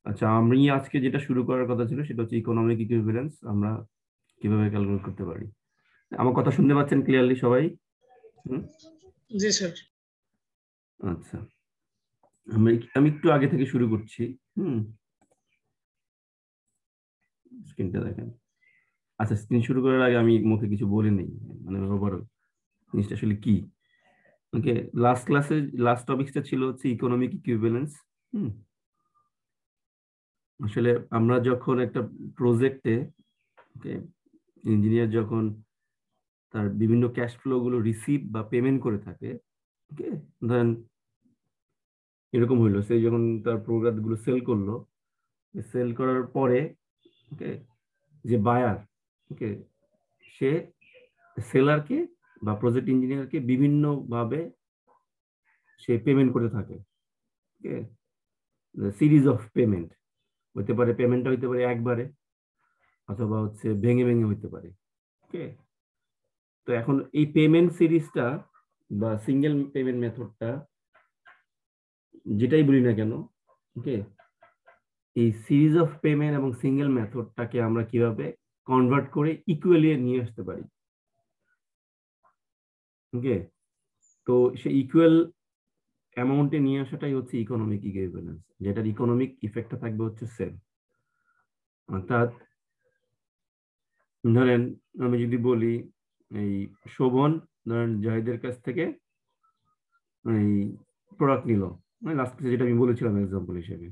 আচ্ছা, আমি আজকে যেটা শুরু করার কথা ছিল সেটা হচ্ছে ইকোনমিক ইকুইভ্যালেন্স আমরা কিভাবে ক্যালকুলেট করতে পারি। আমার কথা শুনতে পাচ্ছেন ক্লিয়ারলি সবাই? হুম। জি স্যার। আচ্ছা, আমি আমি একটু আগে থেকে শুরু করছি। হুম। স্ক্রিনটা দেখেন। আচ্ছা, স্ক্রিন শুরু করার আগে আমি মুখে কিছু বলে নেই, মানে ওভারঅল জিনিসটা আসলে কি। ওকে, লাস্ট টপিকটা ছিল হচ্ছে ইকোনমিক ইকুইভ্যালেন্স। হুম। আসলে আমরা যখন একটা প্রজেক্টে, ওকে, ইঞ্জিনিয়ার যখন তার বিভিন্ন ক্যাশ ফ্লো গুলো রিসিভ বা পেমেন্ট করে থাকে, ওকে, ধরেন এরকম হইলো, সে যখন তার প্রোডাক্ট গুলো সেল করলো, সেল করার পরে, ওকে, যে বায়ার, ওকে, সে সেলারকে বা প্রজেক্ট ইঞ্জিনিয়ারকে বিভিন্ন ভাবে সে পেমেন্ট করতে থাকে। ওকে, সিরিজ অফ পেমেন্ট হইতে পারে, পেমেন্টটা হইতে পারে একবারে, অথবা হচ্ছে ভেঙে ভেঙে হইতে পারে। ওকে, তো এখন এই পেমেন্ট সিরিজটা বা সিঙ্গেল পেমেন্ট মেথডটা যেটাই বলি না কেন, ওকে, এই সিরিজ অফ পেমেন্ট এবং সিঙ্গেল মেথডটাকে আমরা কিভাবে কনভার্ট করে ইকুয়ালি নিয়ে আসতে পারি। ওকে, তো সেই ইকুয়াল অ্যামাউন্টে নিয়ে আসাটাই হচ্ছে ইকোনমিক ইকুইভ্যালেন্স, যেটার ইকোনমিক ইফেক্টটা থাকবে হচ্ছে সেম। অর্থাৎ ধরেন আমি যদি বলি, এই শোভন ধরেন জাহিদের কাছ থেকে এই প্রোডাক্ট নিল, মানে লাস্ট যেটা আমি বলেছিলাম এক্সাম্পল হিসেবে।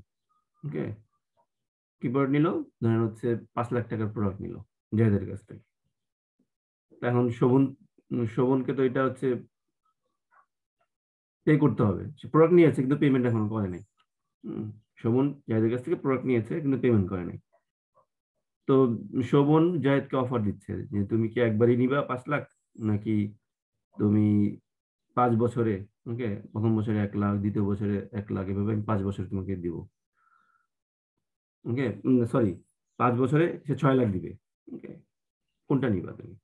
ওকে, কি প্রোডাক্ট নিল, ধরেন হচ্ছে 5 লাখ টাকার প্রোডাক্ট নিল জাহিদের কাছ থেকে। এখন শোভনকে তো এটা হচ্ছে পে করতে হবে। সে প্রোডাক্ট নিয়েছে কিন্তু পেমেন্ট এখনো করে নাই। শোভন জাহিদের কাছ থেকে প্রোডাক্ট নিয়েছে কিন্তু পেমেন্ট করে নাই। তো শোভন জাহিদকে অফার দিচ্ছে যে তুমি কি একবারই নিবা 5 লাখ, নাকি তুমি 5 বছরে, ওকে, প্রথম বছরে 1 লাখ, দ্বিতীয় বছরে 1 লাখ, এভাবে আমি 5 বছর তোমাকে দিব। ওকে, সরি, 5 বছরে সে 6 লাখ দিবে। ওকে, কোনটা নিবা তুমি?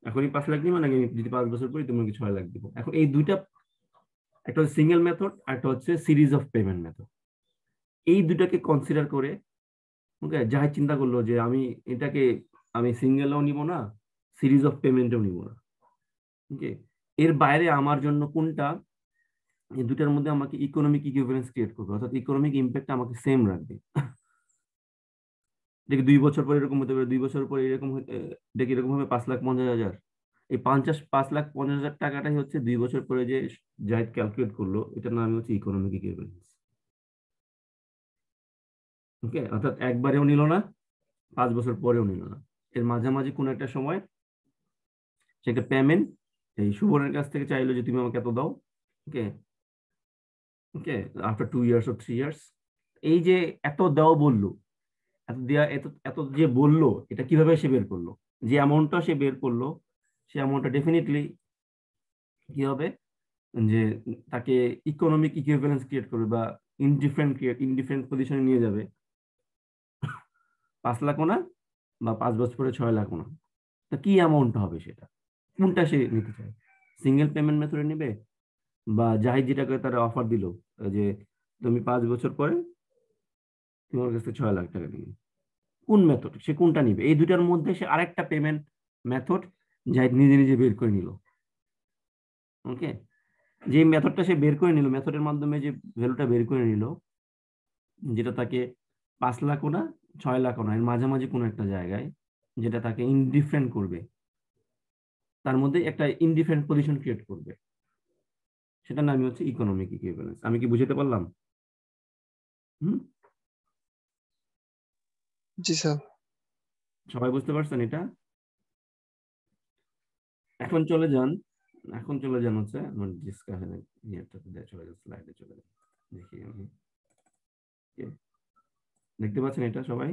এখনই 5 লাখ নিবা, নাকি যদি 5 বছর পরে তোমাকে 6 লাখ দিব? এখন এই দুইটা, একটা হচ্ছে সিঙ্গেল মেথড আর একটা হচ্ছে সিরিজ অফ পেমেন্ট মেথড। এই দুটাকে কনসিডার করে, ওকে, যাই চিন্তা করলো যে আমি এটাকে আমি সিঙ্গেলও নিব না, সিরিজ অফ পেমেন্টও নিব না। ওকে, এর বাইরে আমার জন্য কোনটা, এই দুটার মধ্যে আমাকে ইকোনমিক ইকুইভ্যালেন্স ক্রিয়েট করবে, অর্থাৎ ইকোনমিক ইম্প্যাক্ট আমাকে সেম রাখবে। দেখি 2 বছর পরে এরকম হতে পারে, 2 বছর পরে এরকম দেখি এরকম হবে 5,50,000। এই 5,50,000 টাকাটাই হচ্ছে 2 বছর পরে যে জাহিদ ক্যালকুলেট করলো, এটার নাম হচ্ছে ইকোনমিক ইকুইভ্যালেন্স। ওকে, অর্থাৎ একবারেও নিল না, 5 বছর পরেও নিল না, এর মাঝামাঝি কোন একটা সময় সে একটা পেমেন্ট এই সুবর্ণের কাছ থেকে চাইলো যে তুমি আমাকে এত দাও। ওকে, ওকে, আফটার 2 ইয়ার্স ও 3 ইয়ার্স, এই যে এত দাও বললো, এত দেয়া, এত এত যে বললো, এটা কিভাবে সে বের করলো? যে অ্যামাউন্টটা সে বের করলো, সে অ্যামাউন্টটা ডেফিনেটলি কি হবে, যে তাকে ইকোনমিক ইকুইভ্যালেন্স ক্রিয়েট করবে বা ইনডিফারেন্ট পজিশনে নিয়ে যাবে। 5 লাখও না, বা 5 বছর পরে 6 লাখও না। তা কি অ্যামাউন্ট হবে সেটা, কোনটা সে নিতে চায়? সিঙ্গেল পেমেন্ট মেথডে নিবে, বা জাহিদ যেটাকে তারা অফার দিল যে তুমি 5 বছর পরে তোমার কাছ থেকে 6 লাখ টাকা নিবে, কোন মেথড সে কোনটা নিবে? এই দুটার মধ্যে সে আরেকটা পেমেন্ট মেথড জাহিদ নিজে নিজে বের করে নিল। ওকে, যে মেথডটা সে বের করে নিল, মেথডের মাধ্যমে যে ভ্যালুটা বের করে নিল, যেটা তাকে 5 লাখও না, 6 লাখও না, এর মাঝামাঝি কোনো একটা জায়গায়, যেটা তাকে ইনডিফারেন্ট করবে, তার মধ্যে একটা ইনডিফারেন্ট পজিশন ক্রিয়েট করবে, সেটার নামই হচ্ছে ইকোনমিক ইকুইভ্যালেন্স। আমি কি বুঝতে পারলাম? হুম। জি স্যার। সবাই বুঝতে পারছেন এটা? এখন চলে যান, এখন চলে যান হচ্ছে আমার ডিসকাশনের ইয়েটাতে, চলে যান স্লাইডে চলে যান। দেখি আমি, কে দেখতে পাচ্ছেন এটা সবাই?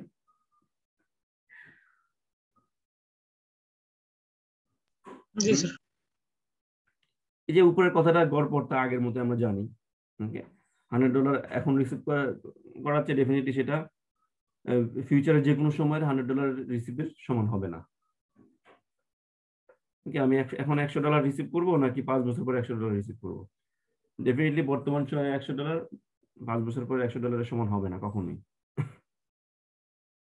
জি হুম। স্যার। এই যে উপরের কথাটা গড়পড়তা আগের মতো আমরা জানি। ওকে, $100 এখন রিসিভ করাচ্ছে, ডেফিনেটলি সেটা ফিউচারে যে কোনো সময় $100 রিসিভের সমান হবে না। ওকে, আমি এখন $100 রিসিভ করবো, নাকি 5 বছর পরে $100 রিসিভ করবো? ডেফিনেটলি বর্তমান সময়ে $100 5 বছর পরে $100 সমান হবে না কখনোই।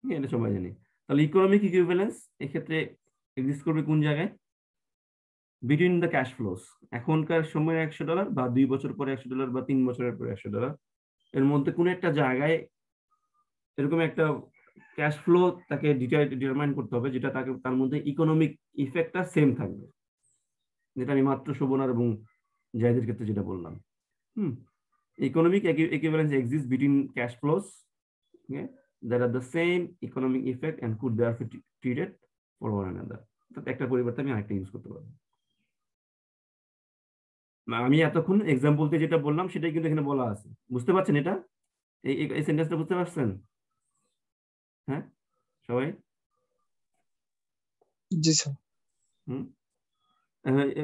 এটা সবাই জানি। তাহলে ইকোনমিক ইকুইভ্যালেন্স এক্ষেত্রে এক্সিস্ট করবে কোন জায়গায়? Between the cash flows. এখনকার সময় $100 বা 2 বছর পরে $100 বা 3 বছরের পরে $100, এর মধ্যে কোন একটা জায়গায় এরকম একটা ক্যাশ ফ্লো তাকে ডিটারমাইন করতে হবে যেটা তাকে তার মধ্যে ইকোনমিক ইফেক্টটা সেম থাকবে, যেটা আমি মাত্র শোভনার এবং জায়দের ক্ষেত্রে যেটা বললাম। Economic equivalence exists between cash flows, okay, that are the same economic effect and could therefore be treated for one another. একটা পরিবর্তে আমি আরেকটা ইউজ করতে পারবো। আমি এতক্ষণ এক্সাম্পল দিয়ে যেটা বললাম সেটাই কিন্তু এখানে বলা আছে, বুঝতে পারছেন? এটা এই সেন্টেন্সটা বুঝতে পারছেন? হ্যাঁ সবাই? জি স্যার।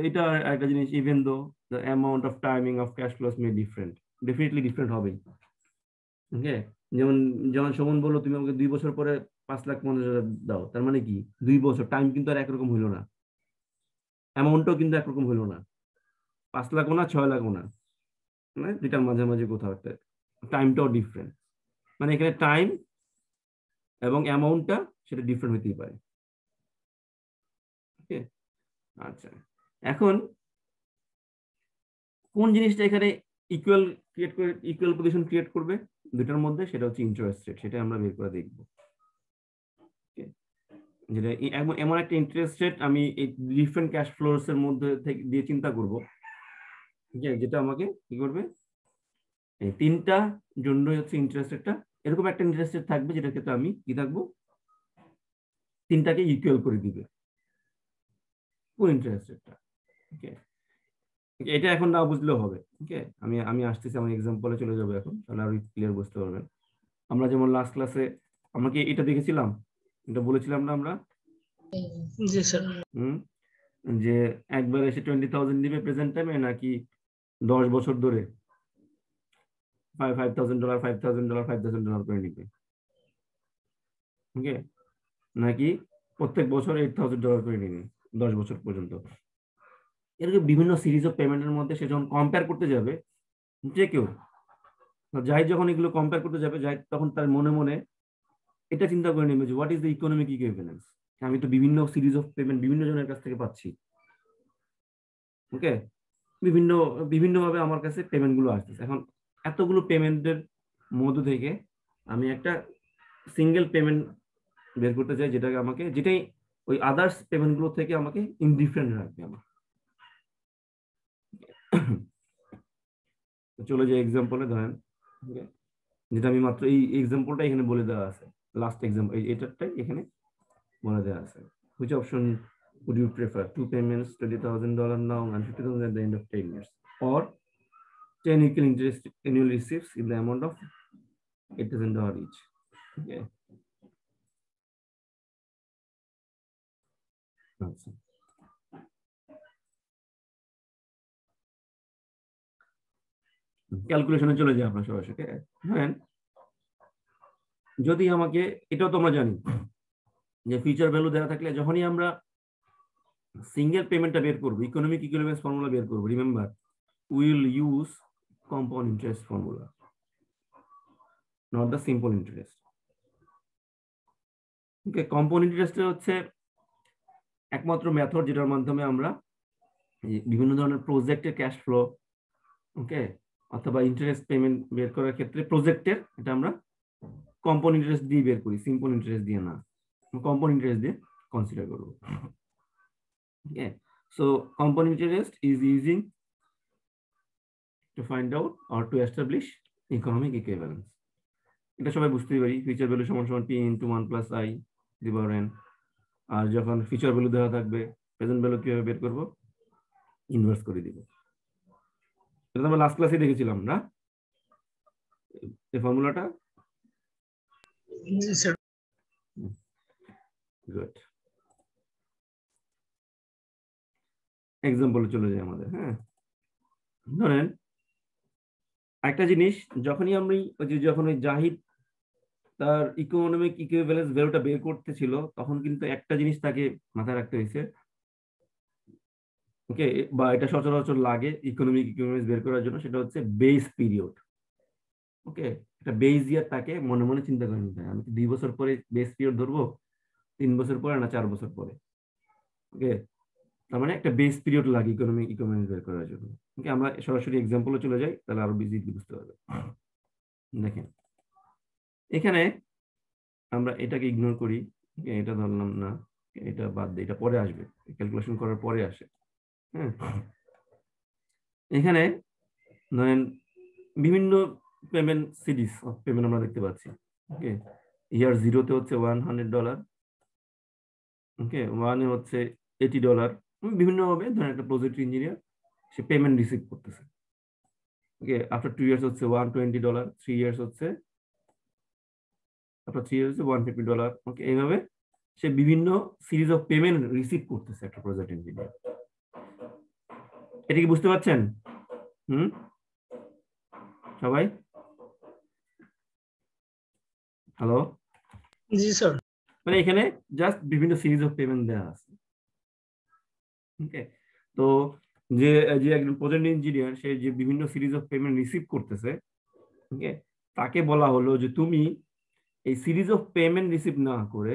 এটা একটা জিনিস, even though the amount of timing of cash flows May different, definitely different হবে। ওকে, যেমন যেমন শোভন বললো তুমি আমাকে 2 বছর পরে 5,50,000 দাও, তার মানে কি 2 বছর টাইম কিন্তু আর একরকম হইলো না, অ্যামাউন্টও কিন্তু একরকম হইলো না, 5 লাখও না 6 লাখও না, মানে যেটার মাঝামাঝি কোথাও একটা, টাইমটাও ডিফারেন্ট, মানে এখানে টাইম এবং অ্যামাউন্টটা সেটা ডিফারেন্ট হইতেই পারে। ওকে, আচ্ছা এখন কোন জিনিসটা এখানে ইকুয়াল ক্রিয়েট করে, ইকুয়াল পজিশন ক্রিয়েট করবে দুটার মধ্যে, সেটা হচ্ছে ইন্টারেস্ট রেট, সেটা আমরা বের করে দেখবো। যেটা এমন একটা ইন্টারেস্ট রেট আমি এই ডিফারেন্ট ক্যাশ ফ্লোস এর মধ্যে থেকে দিয়ে চিন্তা করব, যেটা আমাকে কি করবে, এই তিনটা জন্য হচ্ছে ইন্টারেস্ট রেটটা এরকম একটা ইন্টারেস্ট রেট থাকবে যেটা ক্ষেত্রে আমি কি থাকবো, তিনটাকে ইকুয়াল করে দিবে কোন ইন্টারেস্ট রেটটা। ওকে, এটা এখন না বুঝলেও হবে। ওকে, আমি আসতেছি, আমার এক্সাম্পলে চলে যাবো এখন, তাহলে আরো ক্লিয়ার বুঝতে পারবেন। আমরা যেমন লাস্ট ক্লাসে আমরা কি এটা দেখেছিলাম, এটা বলেছিলাম না আমরা? জি স্যার। যে একবার এসে 20,000 দিবে প্রেজেন্ট টাইমে, নাকি 10 বছর ধরে $5,000 $5,000 $5,000 করে নিবে, ওকে, নাকি প্রত্যেক বছর $8,000 করে নিবে 10 বছর পর্যন্ত। এরকম বিভিন্ন সিরিজ অফ পেমেন্টের মধ্যে সে যখন কম্পেয়ার করতে যাবে, যে কেউ যাই যখন এগুলো কম্পেয়ার করতে যাবে, যাই তখন তার মনে মনে এটা চিন্তা করে নেবে যে what is the economic equivalence, আমি তো বিভিন্ন সিরিজ অফ পেমেন্ট বিভিন্ন জনের কাছ থেকে পাচ্ছি, ওকে, বিভিন্ন বিভিন্নভাবে আমার কাছে পেমেন্ট গুলো আসতেছে। এখন এতগুলো পেমেন্টের মধ্য থেকে আমি একটা সিঙ্গেল পেমেন্ট বের করতে চাই, যেটাকে আমাকে, যেটাই ওই আদার্স পেমেন্ট গুলো থেকে আমাকে ইনডিফারেন্ট রাখবে আমার। চলে যে এক্সাম্পলে ধরেন, যেটা আমি মাত্র এই এক্সাম্পলটা এখানে বলে দেওয়া আছে, লাস্ট এক্সাম্পল এটারটাই এখানে বলে দেওয়া আছে। Which option would you prefer? 2 payments, $20,000 now and $50,000 at the end of 10 years, or 10 equal interest annual receipts in the amount of $8,000 each? Okay. আচ্ছা, ক্যালকুলেশনে চলে যাই আমরা সরাসরি। ধরেন যদি আমাকে, এটাও তোমরা জানি যে ফিউচার ভ্যালু দেওয়া থাকলে যখনই আমরা সিঙ্গেল পেমেন্টটা বের করবো, ইকোনমিক ইকুইভ্যালেন্স ফর্মুলা বের করবো, remember will use compound interest formula, not the simple interest. Okay, compound interest হচ্ছে একমাত্র মেথড যেটার মাধ্যমে আমরা বিভিন্ন ধরনের প্রজেক্টের ক্যাশ ফ্লো, ওকে, অথবা ইন্টারেস্ট পেমেন্ট বের করার ক্ষেত্রে প্রজেক্টের এটা আমরা কম্পাউন্ড ইন্টারেস্ট দিয়ে বের করি, সিম্পল ইন্টারেস্ট দিয়ে না, কম্পাউন্ড ইন্টারেস্ট দিয়ে কনসিডার করব। Okay, so compound interest is using to find out or to establish economic equivalence. এটা সবাই বুঝতেই পারি, ফিউচার ভ্যালু সমান সমান P × 1 + I / n। আর যখন ফিউচার ভ্যালু দেওয়া থাকবে, প্রেজেন্ট ভ্যালু কিভাবে বের করব, ইনভার্স করে দিব। এটা আমরা লাস্ট ক্লাসে দেখেছিলাম না এই ফর্মুলাটা? জি স্যার। গুড, এক্সাম্পলে চলে যাই আমাদের। হ্যাঁ, ধরেন একটা জিনিস, যখনই আমি যখন ওই জাহিদ তার ইকোনমিক ইকুইভ্যালেন্স ভ্যালুটা বের করতেছিল, তখন কিন্তু একটা জিনিস তাকে মাথায় রাখতে হয়েছে, ওকে, বা এটা সচরাচর লাগে ইকোনমিক ইকুইভ্যালেন্স বের করার জন্য, সেটা হচ্ছে বেস পিরিয়ড। ওকে, একটা বেস ইয়ারটাকে মনে মনে চিন্তা করে নিতে হয়, আমি কি 2 বছর পরে বেস পিরিয়ড ধরবো, 3 বছর পরে, না 4 বছর পরে। ওকে, তার মানে একটা বেস পিরিয়ড লাগে ইকোনমি বের করার জন্য। ওকে, আমরা সরাসরি এক্সাম্পলে চলে যাই, তাহলে আরো বেশি বুঝতে পারবে। দেখেন এখানে আমরা এটাকে ইগনোর করি, এটা ধরলাম না, এটা বাদ দিই, এটা পরে আসবে, ক্যালকুলেশন করার পরে আসে। হ্যাঁ, এখানে ধরেন বিভিন্ন পেমেন্ট সিরিজ অফ পেমেন্ট আমরা দেখতে পাচ্ছি। ওকে, ইয়ার 0-তে হচ্ছে $100, ওকে, 1-এ হচ্ছে $80। বিভিন্ন ভাবে ধরেন একটা প্রজেক্ট ইঞ্জিনিয়ার সে পেমেন্ট রিসিভ করতেছে। ওকে, আফটার 2 ইয়ার্স হচ্ছে $120, 3 ইয়ার্স হচ্ছে $150। ওকে, এইভাবে সে বিভিন্ন সিরিজ অফ পেমেন্ট রিসিভ করতেছে একটা প্রজেক্ট ইঞ্জিনিয়ার। এটা কি বুঝতে পারছেন? সবাই হ্যালো? জি স্যার। মানে এখানে জাস্ট বিভিন্ন সিরিজ অফ পেমেন্ট দেওয়া আছে। ওকে, তো যে যে একজন প্রজেক্ট ইঞ্জিনিয়ার সে যে বিভিন্ন সিরিজ অফ পেমেন্ট রিসিভ করতেছে, ওকে, তাকে বলা হলো যে তুমি এই সিরিজ অফ পেমেন্ট রিসিভ না করে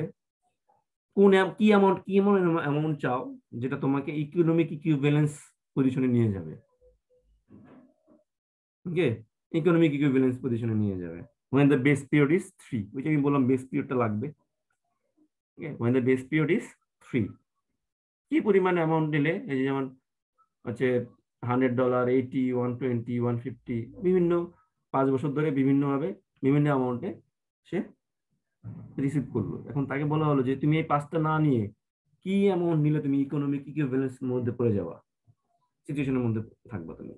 কি অ্যামাউন্ট চাও যেটা তোমাকে ইকোনমিক ইকুইভ্যালেন্স পজিশনে নিয়ে যাবে। ওকে, ইকোনমিক ইকুইভ্যালেন্স পজিশনে নিয়ে যাবে when the base period is 3, which আমি বললাম বেস পিরিয়ডটা লাগবে। ওকে, when the base period is 3, কি পরিমাণ অ্যামাউন্ট দিলে, এই যে যেমন হচ্ছে $100, 80, 120, 150, বিভিন্ন 5 বছর ধরে বিভিন্ন ভাবে বিভিন্ন অ্যামাউন্টে সে রিসিভ করলো। এখন তাকে বলা হলো যে তুমি এই 5টা না নিয়ে কি অ্যামাউন্ট নিলে তুমি ইকোনমিক ইকুইভ্যালেন্স মধ্যে পড়ে যাওয়া, সিচুয়েশনের মধ্যে থাকবা তুমি।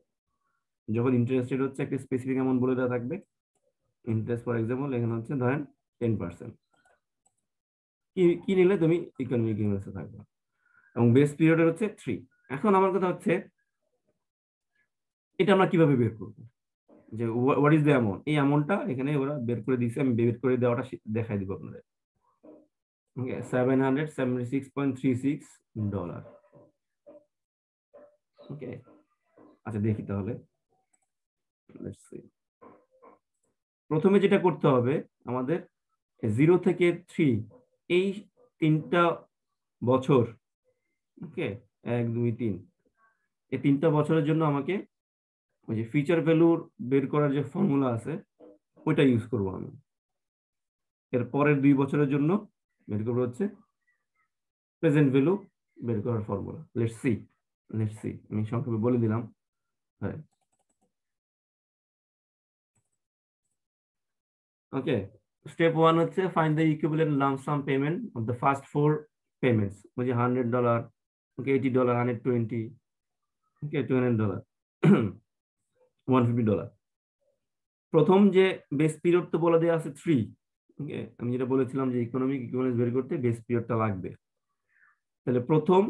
যখন ইন্টারেস্ট রেট হচ্ছে একটা স্পেসিফিক অ্যামাউন্ট বলে দেওয়া থাকবে, ইন্টারেস্ট ফর এক্সাম্পল এখানে হচ্ছে ধরেন 10%, কি নিলে তুমি ইকোনমিক ইকুইভ্যালেন্সে থাকবে, এবং বেস পিরিয়ড হচ্ছে 3। এখন আমার কথা হচ্ছে এটা আমরা কিভাবে বের করবো, যে হোয়াট ইজ দ্য অ্যামাউন্ট, এই অ্যামাউন্টটা এখানে ওরা বের করে দিয়েছে, আমি বের করে দেওয়াটা দেখাই দিব আপনাদের। ওকে, $776.36। ওকে, আচ্ছা দেখি তাহলে। প্রথমে যেটা করতে হবে আমাদের 0 থেকে 3 এই 3টা বছর, ওকে, 1, 2, 3, এই 3টা বছরের জন্য আমাকে ওই যে ফিচার ভ্যালুর বের করার যে ফর্মুলা আছে ওইটা ইউজ করব আমি। এর পরের 2 বছরের জন্য বের করবো হচ্ছে প্রেজেন্ট ভ্যালু বের করার ফর্মুলা। লেটস সি, আমি সংক্ষেপে বলে দিলাম। হ্যাঁ, ওকে, স্টেপ 1 হচ্ছে find the equivalent lump some payment of the first 4 payments, ওই যে $100, ওকে, $80, 120, ওকে, $200, $150। প্রথম যে বেস পিরিয়ড তো বলে দেওয়া আছে 3। ওকে, আমি যেটা বলেছিলাম যে ইকোনমিক ইকুইভ্যালেন্স বের করতে বেস পিরিয়ডটা লাগবে। তাহলে প্রথম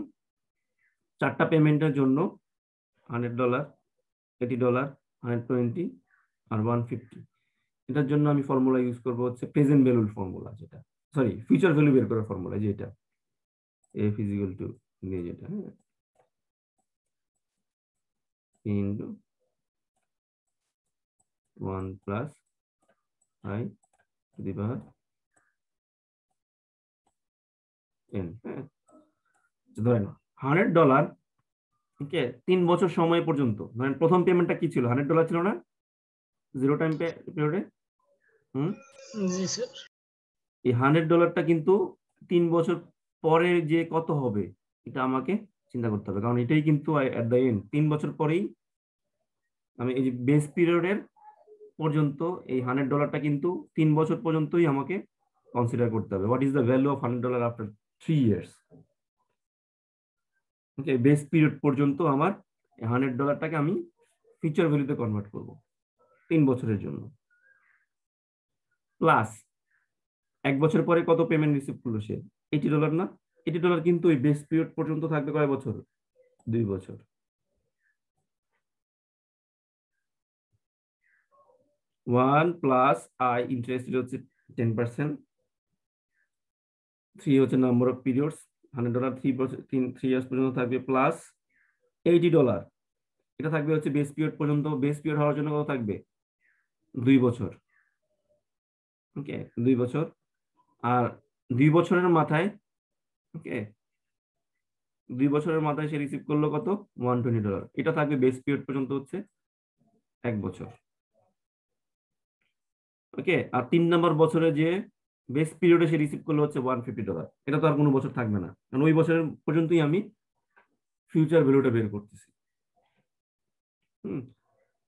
4টা পেমেন্টের জন্য $100, $80, 120 আর 150, এটার জন্য আমি ফর্মুলা ইউজ করবো হচ্ছে প্রেজেন্ট ভ্যালুর ফর্মুলা, যেটা সরি ফিউচার ভ্যালু বের করার ফর্মুলা, যেটা f ইকুয়াল টু দিয়ে যেটা, হ্যাঁ, into 1 plus i to the power n। হ্যাঁ, ধরেন $100, ওকে, 3 বছর সময় পর্যন্ত। ধরেন প্রথম পেমেন্টটা কি ছিল, $100 ছিল না 0 টাইম পিরিয়ডে? জি স্যার। এই $100টা কিন্তু 3 বছর পরে যে কত হবে এটা আমাকে চিন্তা করতে হবে, কারণ এটাই কিন্তু এট দ্য এন্ড 3 বছর পরেই আমি এই যে বেস পিরিয়ডের পর্যন্ত এই $100টা কিন্তু 3 বছর পর্যন্তই আমাকে কনসিডার করতে হবে। What is the value of $100 after 3 years? Okay, base period পর্যন্ত আমার $100টাকে আমি ফিউচার ভ্যালুতে কনভার্ট করব 3 বছরের জন্য। প্লাস 1 বছর পরে কত পেমেন্ট রিসিভ করলো সে, $80 না? $80 কিন্তু ওই বেস পিরিয়ড পর্যন্ত থাকবে কয় বছর? 2 বছর। 1 প্লাস i ইন্টারেস্ট হচ্ছে 10%, 3 হচ্ছে নাম্বার অফ পিরিয়ডস, $100 3 ইয়ার্স পর্যন্ত থাকবে, প্লাস $80 এটা থাকবে হচ্ছে বেস পিরিয়ড পর্যন্ত। বেস পিরিয়ড হওয়ার জন্য কত থাকবে? 2 বছর। ওকে 2 বছর, আর 2 বছরের মাথায়, ওকে 2 বছরের মাথায় সে রিসিভ করলো কত, $120। এটা থাকবে বেস পিরিয়ড পর্যন্ত হচ্ছে 1 বছর। ওকে, আর 3 নম্বর বছরে যে বেস পিরিয়ডে সে রিসিভ করলো হচ্ছে $150। এটা তো আর কোনো বছর থাকবে না, কারণ ওই বছরের পর্যন্তই আমি ফিউচার ভ্যালুটা বের করতেছি।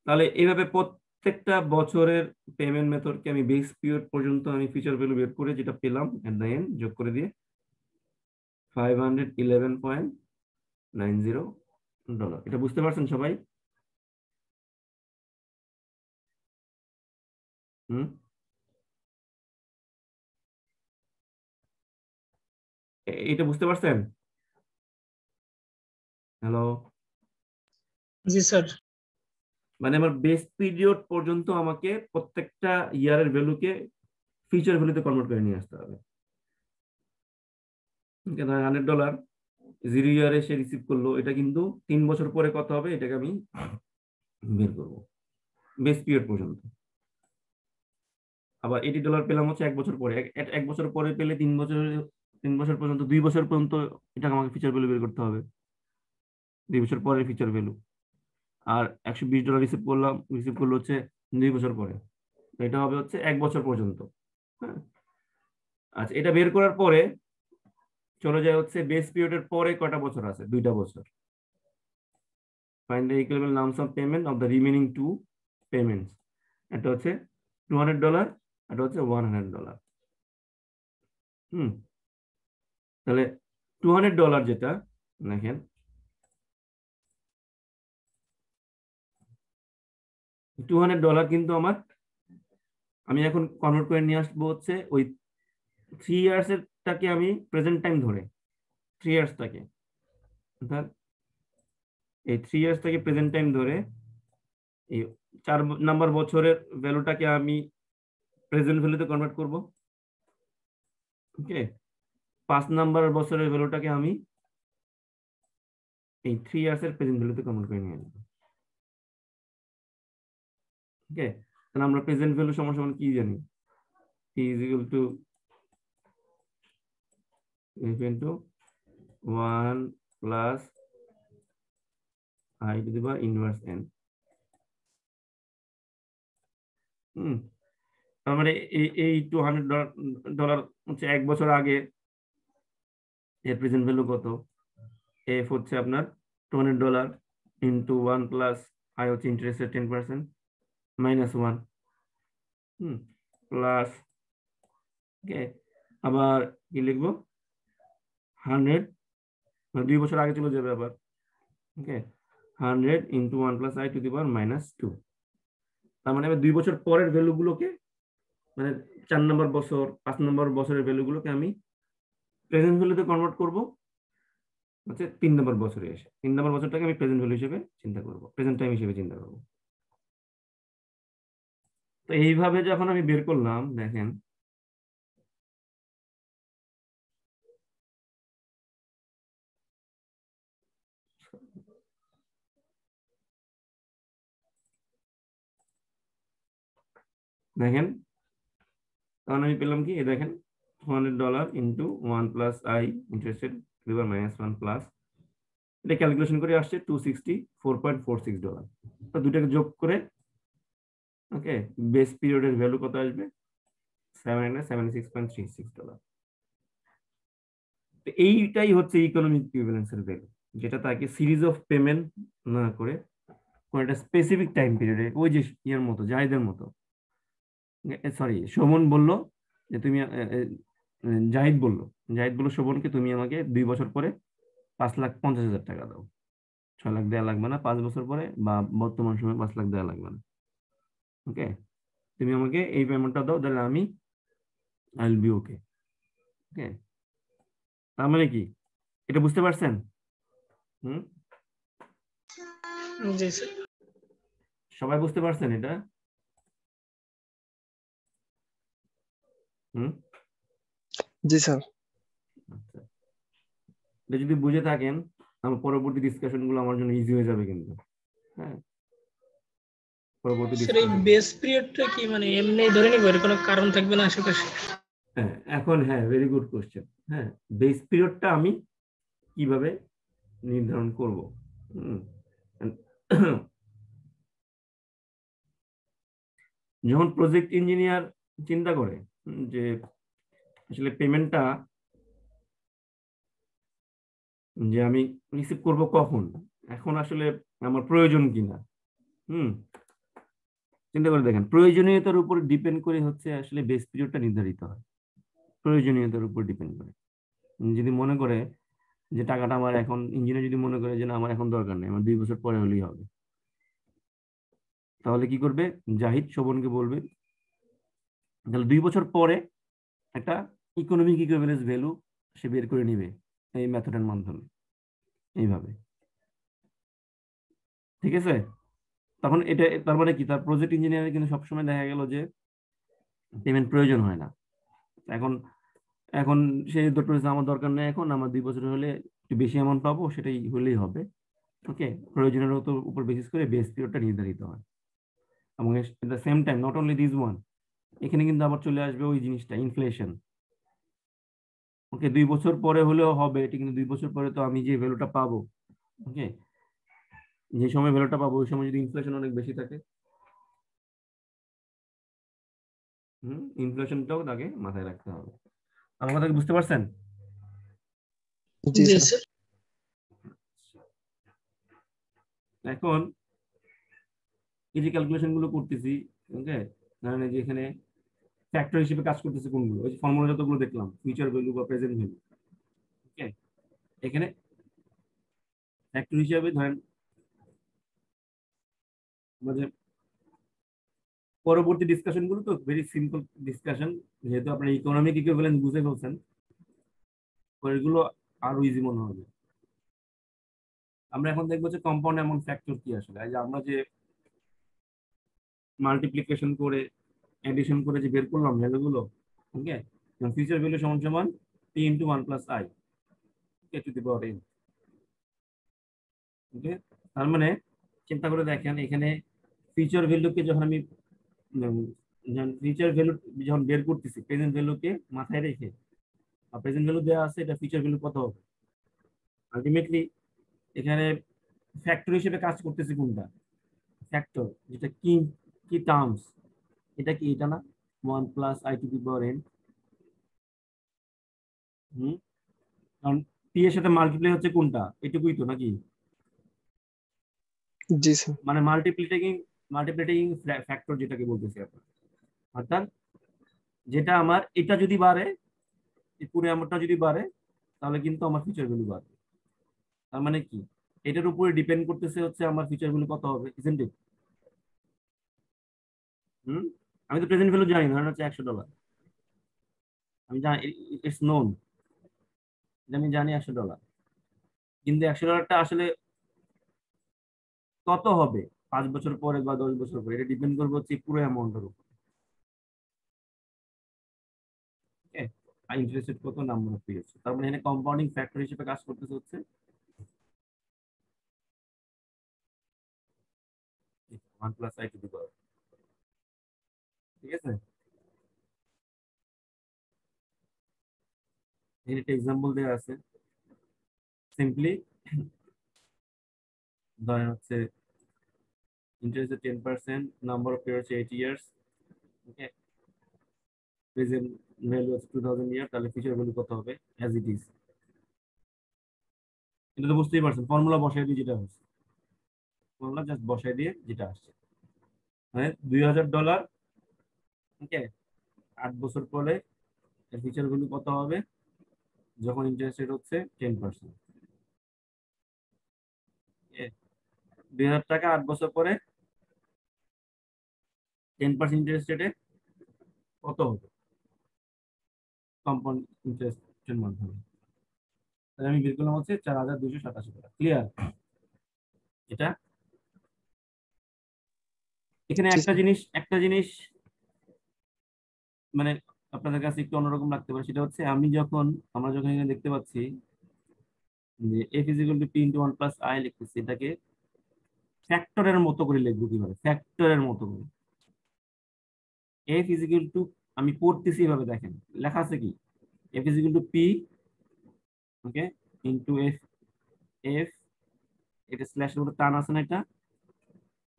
তাহলে এইভাবে প্রত্যেকটা বছরের পেমেন্ট মেথডকে আমি বেস পিরিয়ড পর্যন্ত আমি ফিউচার ভ্যালু বের করে যেটা পেলাম এট দ্য এন্ড যোগ করে দিয়ে $511.90। এটা বুঝতে পারছেন সবাই? হুম, এটা বুঝতে পারছেন? হ্যালো? জি স্যার। মানে আমার বেস পিরিয়ড পর্যন্ত আমাকে প্রত্যেকটা ইয়ারের ভ্যালুকে ফিউচার ভ্যালুতে কনভার্ট করে নিয়ে আসতে হবে। $100 0 ইয়ারে সে রিসিভ করলো, এটা কিন্তু 3 বছর পরে কত হবে এটাকে আমি বের করব বেস পিরিয়ড পর্যন্ত। আবার $80 পেলাম হচ্ছে 1 বছর পরে, 1 বছর পরে পেলে 3 বছর পর্যন্ত, 2 বছর পর্যন্ত এটা আমাকে ফিচার ভ্যালু বের করতে হবে, 2 বছর পরের ফিচার ভ্যালু। আর $120 রিসিভ করলো হচ্ছে 2 বছর পরে, এটা হবে হচ্ছে 1 বছর পর্যন্ত। হ্যাঁ, আচ্ছা এটা বের করার পরে চলে যায় হচ্ছে বেস পিরিয়ডের পরে কয়টা বছর আছে, 2টা বছর। Find the equivalent sums of payment of the remaining 2 payments. এটা হচ্ছে $200, এটা হচ্ছে $100। তাহলে $200 যেটা দেখেন, $200 কিন্তু আমি এখন কনভার্ট করে নিয়ে আসবো হচ্ছে ওই 3 ইয়ার্স এরটাকে আমি প্রেজেন্ট টাইম ধরে, 3 ইয়ার্সটাকে, অর্থাৎ এই 3 ইয়ার্সটাকে প্রেজেন্ট টাইম ধরে এই 4 নাম্বার বছরের ভ্যালুটাকে আমি প্রেজেন্ট ভ্যালুতে কনভার্ট করব। ওকে, 5 নাম্বার বছরের ভ্যালুটাকে আমি এই 3 ইয়ার্স এর প্রেজেন্ট ভ্যালুতে কনভার্ট করে নিয়ে আসবো। ওকে, তাহলে আমরা প্রেজেন্ট ভ্যালু সমান সমান কি জানি, p is equal to f into 1 plus I to the power inverse n। তার মানে এই $200 হচ্ছে 1 বছর আগে এর প্রেজেন্ট ভ্যালু কত, এফ হচ্ছে আপনার $200 ইন্টু 1 প্লাস আই হচ্ছে ইন্টারেস্টের 10% মাইনাস 1 প্লাস, ওকে আবার কি লিখবো 100, মানে 2 বছর আগে চলে যাবে আবার। ওকে 100 into 1 plus I to the power minus 2। তার মানে আমি 2 বছর পরের ভ্যালুগুলোকে, মানে 4 নম্বর বছর 5 নম্বর বছরের ভ্যালুগুলোকে আমি প্রেজেন্ট ভ্যালুতে কনভার্ট করব হচ্ছে 3 নম্বর বছরে এসে। 3 নম্বর বছরটাকে আমি প্রেজেন্ট ভ্যালু হিসেবে চিন্তা করব, প্রেজেন্ট টাইম হিসেবে চিন্তা করব। তো এইভাবে যখন আমি বের করলাম দেখেন, দেখেন তখন আমি পেলাম কি, দেখেন $200 into 1 plus I interested minus 1 plus, এটা ক্যালকুলেশন করে আসছে $264.46। তো দুটাকে যোগ করে, ওকে বেস পিরিয়ডের ভ্যালু কত আসবে, $776.36। তো এইটাই হচ্ছে ইকোনমিক ইকুইভ্যালেন্সের ভ্যালু, যেটা তাকে সিরিজ অফ পেমেন্ট না করে কোন একটা স্পেসিফিক টাইম পিরিয়ডে, ওই যে ইয়ের মতো জাহিদের মতো, সরি শোভন বলল যে তুমি জাহিদ বললো শোভনকে তুমি আমাকে 2 বছর পরে 5,50,000 টাকা দাও, 6 লাখ দেওয়া লাগবে না 5 বছর পরে, বা বর্তমান সময়ে 5 লাখ দেওয়া লাগবে না। ওকে, তুমি আমাকে এই পেমেন্টটা দাও, তাহলে আমি আই উইল বি ওকে। ওকে, তার মানে কি এটা বুঝতে পারছেন? জি স্যার। সবাই বুঝতে পারছেন এটা? জি স্যার। আচ্ছা, এটা যদি বুঝে থাকেন আমার পরবর্তী ডিসকাশন গুলো আমার জন্য ইজি হয়ে যাবে কিন্তু। হ্যাঁ, পরবর্তী স্যার এই discussion। বেস পিরিয়ডটা কি মানে এমনি ধরে নিব, এর কোনো কারণ থাকবে না আশেপাশে? হ্যাঁ, এখন হ্যাঁ, ভেরি গুড কোশ্চেন। হ্যাঁ, বেস পিরিয়ডটা আমি কিভাবে নির্ধারণ করব? যখন প্রজেক্ট ইঞ্জিনিয়ার চিন্তা করে যে আসলে পেমেন্টটা যে আমি রিসিভ করব কখন, এখন আসলে আমার প্রয়োজন কিনা, চিন্তা করে দেখেন, প্রয়োজনীয়তার উপর ডিপেন্ড করে হচ্ছে আসলে বেস পিরিয়ডটা নির্ধারিত হয়। প্রয়োজনীয়তার উপর ডিপেন্ড করে। যদি মনে করে যে টাকাটা আমার এখন, ইঞ্জিনিয়ার যদি মনে করে যে না আমার এখন দরকার নেই, আমার 2 বছর পরে হলেই হবে, তাহলে কি করবে? জাহিদ শোভনকে বলবে তাহলে 2 বছর পরে একটা ইকোনমিক ইকুইভ্যালেন্স ভ্যালু সে বের করে নিবে এই মেথডের মাধ্যমে, এইভাবে। ঠিক আছে? তখন এটা তার মানে কি, তার প্রজেক্ট ইঞ্জিনিয়ারের কিন্তু সবসময় দেখা গেল যে পেমেন্ট প্রয়োজন হয় না। এখন এখন সে ধরতে আমার দরকার নেই, এখন আমার 2 বছর হলে একটু বেশি অ্যামাউন্ট পাবো, সেটাই হলেই হবে। ওকে, প্রয়োজনের উপর বেসিস করে বেস পিরিয়ডটা নির্ধারিত হয়। এবং at the same time not only this one, এখানে কিন্তু আবার চলে আসবে ওই জিনিসটা, ইনফ্লেশন। ওকে, 2 বছর পরে হলেও হবে, এটা কিন্তু 2 বছর পরে তো আমি যে ভ্যালুটা পাবো, ওকে, যে সময় ভ্যালুটা পাবো ওই সময় যদি ইনফ্লেশন অনেক বেশি থাকে, ইনফ্লেশনটাও তাকে মাথায় রাখতে হবে। আমার কথা কি বুঝতে পারছেন? জি জি স্যার। স্যার। এখন এই যে ক্যালকুলেশন গুলো করতেছি, ওকে, ধরেন এই যে এখানে ফ্যাক্টর হিসেবে কাজ করতেছে কোনগুলো, ওই যে ফর্মুলা যতগুলো দেখলাম, ফিউচার ভ্যালু বা প্রেজেন্ট ভ্যালু, ওকে, এখানে ফ্যাক্টর হিসেবে ধরেন আমাদের পরবর্তী ডিসকাশন গুলো তো ভেরি সিম্পল ডিসকাশন, যেহেতু আপনার ইকোনমিক ইকুইভ্যালেন্স বুঝে ফেলছেন, এগুলো আরো ইজি মনে হবে। আমরা এখন দেখবো যে কম্পাউন্ড অ্যামাউন্ট ফ্যাক্টর কি আসলে। এই যে আমরা যে মাল্টিপ্লিকেশন করে এডিশন করে যে বের করলাম ভ্যালুগুলো, ওকে, ফিউচার ভ্যালু সমান সমান p into 1 plus i to the power n। ওকে, তার মানে চিন্তা করে দেখেন, এখানে ফিউচার ভ্যালুকে যখন আমি ফিউচার ভ্যালু যখন বের করতেছি, প্রেজেন্ট ভ্যালুকে মাথায় রেখে, আর প্রেজেন্ট ভ্যালু দেওয়া আছে, এটা ফিউচার ভ্যালু কত হবে, আলটিমেটলি এখানে ফ্যাক্টর হিসেবে কাজ করতেছে কোনটা? ফ্যাক্টর, যেটা কি কি টার্মস, এটা কি এটা না 1 plus i to the power n। কারণ p এর সাথে মাল্টিপ্লাই হচ্ছে কোনটা, এটুকুই তো নাকি? জি স্যার। মানে মাল্টিপ্লিকেটিং ফ্যাক্টর যেটাকে বলতেছি আপনার, অর্থাৎ যেটা আমার এটা যদি বাড়ে, এই পুরো অ্যামাউন্টটা যদি বাড়ে, তাহলে কিন্তু আমার ফিউচার ভ্যালু বাড়বে। তার মানে কি, এটার উপরে ডিপেন্ড করতেছে হচ্ছে আমার ফিউচার ভ্যালু কত হবে, ইজন্ট ইট? আমি তো প্রেজেন্ট ভ্যালু জানি, ধরেন হচ্ছে $100, আমি জানি, ইটস নোন, আমি জানি $100, কিন্তু $100টা আসলে কত হবে 5 বছর পরে বা 10 বছর পরে, এটা ডিপেন্ড করবে হচ্ছে পুরো অ্যামাউন্টের উপর। ইন্টারেস্ট রেট কত, নাম্বার অফ পিরিয়ডস, তার মানে এখানে কম্পাউন্ডিং ফ্যাক্টর হিসেবে কাজ করতেছে হচ্ছে 1 প্লাস i টু দি পাওয়ার। ঠিক আছে, এখানে একটা এক্সাম্পল দেওয়া আছে। সিম্পলি ধরেন হচ্ছে interest 10%, number of periods 8 years, okay, present value হচ্ছে 2000 ইয়ার, তাহলে ফিউচার ভ্যালু কত হবে অ্যাজ ইট ইজ। এটা তো বুঝতেই পারছেন, ফর্মুলা বসাই দিয়ে যেটা হচ্ছে, ফর্মুলা জাস্ট বসাই দিয়ে যেটা আসছে, মানে $2000, ওকে, 8 বছর পরে এর ফিউচার ভ্যালু কত হবে যখন ইন্টারেস্ট রেট হচ্ছে 10%। 2000 টাকা 8 বছর পরে 10% ইন্টারেস্ট রেটে কত হবে কম্পাউন্ড ইন্টারেস্টের মাধ্যমে? তাহলে আমি বের করলাম হচ্ছে 4287 টাকা। ক্লিয়ার? এটা এখানে জি স্যার। একটা জিনিস মানে আপনাদের কাছে একটু অন্যরকম লাগতে পারে, সেটা হচ্ছে আমরা যখন এখানে দেখতে পাচ্ছি যে f is equal to p into 1 plus i লিখতেছি, এটাকে ফ্যাক্টরের মতো করে লিখবো কিভাবে, ফ্যাক্টরের মতো করে। এফ ইজ ইকুয়াল টু, আমি পড়তেছি এভাবে, দেখেন লেখা আছে কি, F is equal to P, okay, into F, F এটা স্ল্যাশের মধ্যে টান আছে না, এটা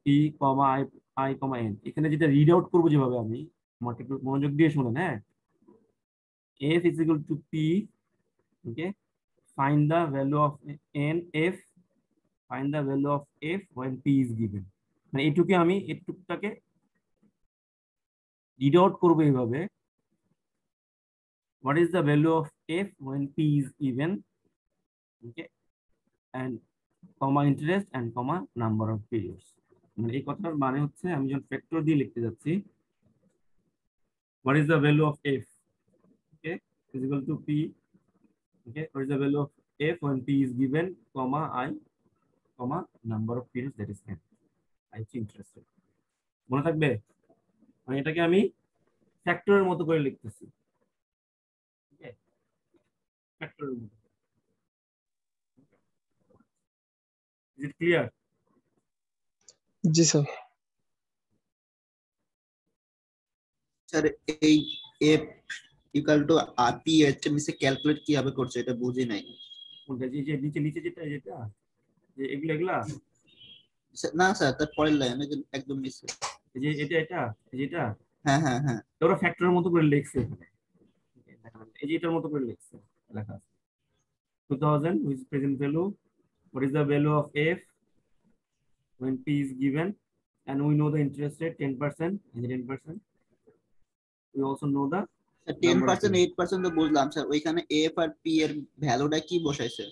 P comma I, I comma N. এখানে যেটা রিড আউট করবো যেভাবে, আমি আমাকে একটু মনোযোগ দিয়ে শুনেন, হ্যাঁ। F is equal to P, okay, find the value of N F, find the value of F when p is given। মানে এইটুকু আমি এইটুকুটাকে রিড আউট করবো এইভাবে, what is the value of f when p is even, okay, and comma interest and comma number of periods। মানে এই কথাটার মানে হচ্ছে, আমি যখন ফ্যাক্টর দিয়ে লিখতে যাচ্ছি, what is the value of f, okay, is equal to p, okay, what is the value of f when p is given, comma I, comma number of periods, that is n, I interested। মনে থাকবে, মানে এটাকে আমি ফ্যাক্টরের মতো করে লিখতেছি, okay, ফ্যাক্টরের মতো। Is it clear? G sir. Sir এই এফ ইকুয়াল টু পি এর নিচে ক্যালকুলেট কিভাবে করছে এটা বুঝি নাই। কোনটা, যে নিচে নিচে যেটা, যেটা যে এগুলা এগুলা, না স্যার তার পরের লাইন একদম নিচে, এই যে এটা এটা যেটা, হ্যাঁ হ্যাঁ হ্যাঁ ওরা ফ্যাক্টরের মতো করে লিখছে এখানে, এই যে এটার মতো করে লিখছে, লেখা আছে 2000 which is present value, what is the value of f when p is given, and we know the interest rate 10%, and 10%, we also know the 10% 8% তো বুঝলাম স্যার, ওইখানে এফ আর পি এর ভ্যালুটা কি বসাইছে,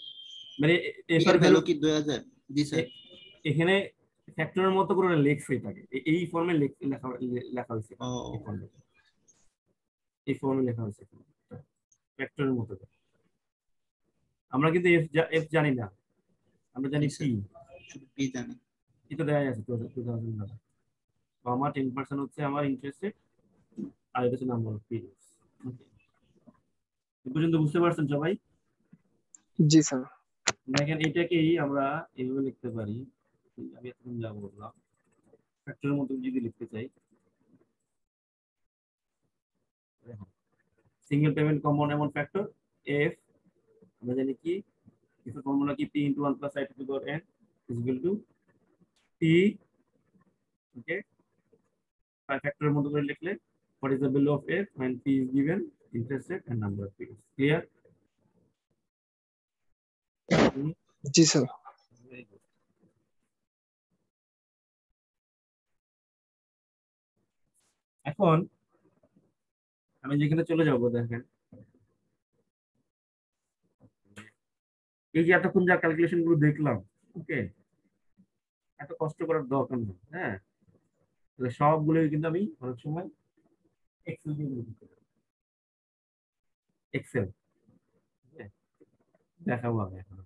মানে পি এর ভ্যালু কি 2000? জি স্যার। এখানে ফ্যাক্টরের মতো করে লিখছে এটাকে, এই ফর্মে লেখা লেখা হয়েছে, এই ফর্মে লেখা হয়েছে ফ্যাক্টরের মতো। আমরা কিন্তু এফ জানি না, আমরা জানি পি, শুধু পি জানি। এটা দেয়া আছে 2000 টাকা, তো আমার 10% হচ্ছে আমার ইন্টারেস্ট রেট, আর এটা হচ্ছে নাম্বার অফ পিরিয়ডস। এই পর্যন্ত বুঝতে পারছেন সবাই? জি স্যার। দেখেন এটাকেই আমরা এইভাবে লিখতে পারি, আমি এখন যা বললাম ফ্যাক্টরের মতো যদি লিখতে চাই, সিঙ্গেল পেমেন্ট কমন এমন ফ্যাক্টর এফ, আমরা জানি কি, এর ফর্মুলা কি, p * 1 + i to the power n is equal to p, ওকে, ফ্যাক্টরের মতো করে লিখলে what is the value of f when p is given, interest rate and number of periods। Clear? G sir. এখন আমি যেখানে চলে যাব, দেখেন এই যে এতক্ষণ যা ক্যালকুলেশন গুলো দেখলাম, ওকে, এত কষ্ট করার দরকার নেই, হ্যাঁ, সবগুলো কিন্তু আমি অনেক সময় এক্সেল দিয়ে করতে পারি, এক্সেল দেখাবো আমি এখন।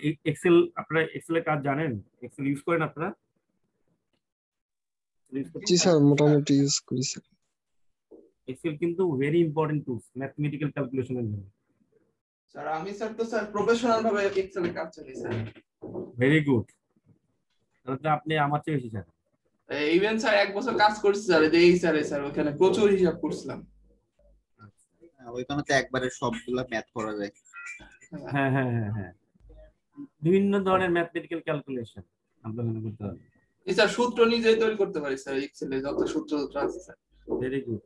এই এক্সেল, আপনারা এক্সেলের কাজ জানেন? এক্সেল ইউজ করেন আপনারা? জি স্যার, মোটামুটি ইউজ করি স্যার। এক্সেল কিন্তু ভেরি ইম্পর্টেন্ট টুলস ম্যাথমেটিক্যাল ক্যালকুলেশনের জন্য। স্যার আমি স্যার তো স্যার প্রফেশনাল ভাবে এক্সেলে কাজ করি স্যার। ভেরি গুড, তাহলে আপনি আমার চেয়ে বেশি জানেন। ইভেন স্যার 1 বছর কাজ করছি স্যার, এই স্যার ওখানে প্রচুর হিসাব করছিলাম। ওইখানে তো একবারে সবগুলা ম্যাথ করা যায়। হ্যাঁ হ্যাঁ হ্যাঁ হ্যাঁ, বিভিন্ন ধরনের ম্যাথমেটিক্যাল ক্যালকুলেশন আপনাদের করতে হবে। স্যার সূত্র নিজেই তৈরি করতে পারি স্যার, এক্সেলে যত সূত্র আছে স্যার। Very good.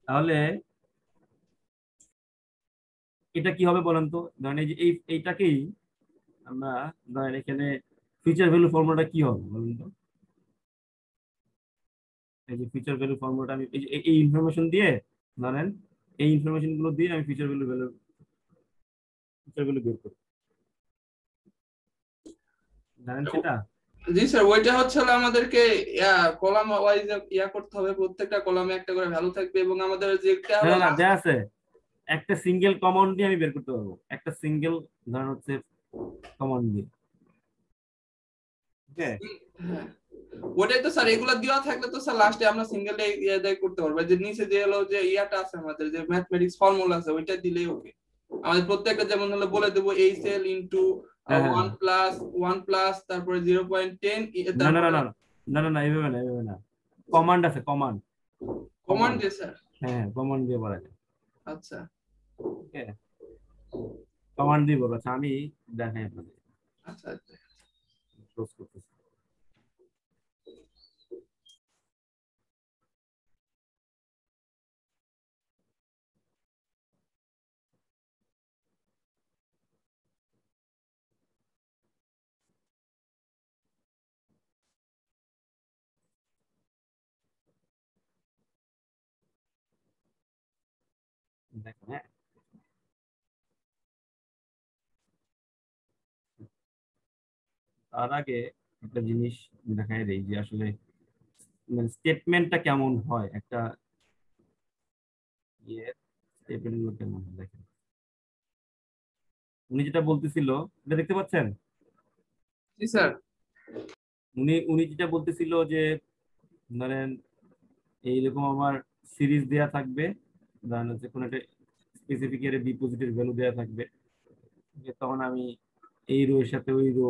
তাহলে এটা কি হবে বলেন তো, ধরেন এই যে এইটাকেই আমরা ধরেন এখানে ফিউচার ভ্যালু ফর্মুলাটা কি হবে বলেন তো, এই যে ফিউচার ভ্যালু ফর্মুলাটা আমি এই ইনফরমেশন দিয়ে, ধরেন এই ইনফরমেশন গুলো দিয়ে আমি ফিউচার ভ্যালু বের করি, জানেন সেটা? জি স্যার, ওইটা হচ্ছে আমাদেরকে কলাম ওয়াইজ করতে হবে, প্রত্যেকটা কলামে একটা করে ভ্যালু থাকবে এবং আমাদের যেটা না দেয়া আছে, একটা সিঙ্গেল কমন দিয়ে আমি বের করতে পারবো, একটা সিঙ্গেল ধরেন হচ্ছে কমন দিয়ে, ওকে। ওটাই তো স্যার, এগুলা দেওয়া থাকলে তো স্যার লাস্টে আমরা সিঙ্গেল করতে পারবো, যে নিচে যে হলো যে ইয়াটা আছে আমাদের যে ম্যাথমেটিক্স ফর্মুলা আছে ওইটা দিলেই ওকে। আমাদের প্রত্যেকটা যেমন হলো বলে দেবো এই সেল ইনটু হ্যাঁ, হ্যাঁ, 1 প্লাস তারপরে 0.10 না না না তারপরে না না না না এইভাবে না, এইভাবে না। কমান্ড আছে, কমান্ড। কমান্ড দিয়ে স্যার। হ্যাঁ, কমান্ড দিয়ে বলা যায়। আচ্ছা ওকে, কমান্ড দিয়ে বলা। আচ্ছা, আমি দেখাই আপনাদের, আচ্ছা আচ্ছা। ক্লোজ করতেছি। দেখেন, হ্যাঁ, তার আগে একটা জিনিস দেখাই দেই যে আসলে মানে স্টেটমেন্টটা কেমন হয়, একটা ইয়ে স্টেটমেন্ট গুলো কেমন হয় দেখেন। উনি যেটা বলতেছিল, এটা দেখতে পাচ্ছেন? জি স্যার। উনি উনি যেটা বলতেছিল যে ধরেন এইরকম আমার সিরিজ দেয়া থাকবে, ধরেন হচ্ছে কোনো একটা স্পেসিফিক এর ডিপোজিটের ভ্যালু দেয়া থাকবে, যে তখন আমি এই রো এর সাথে ওই রো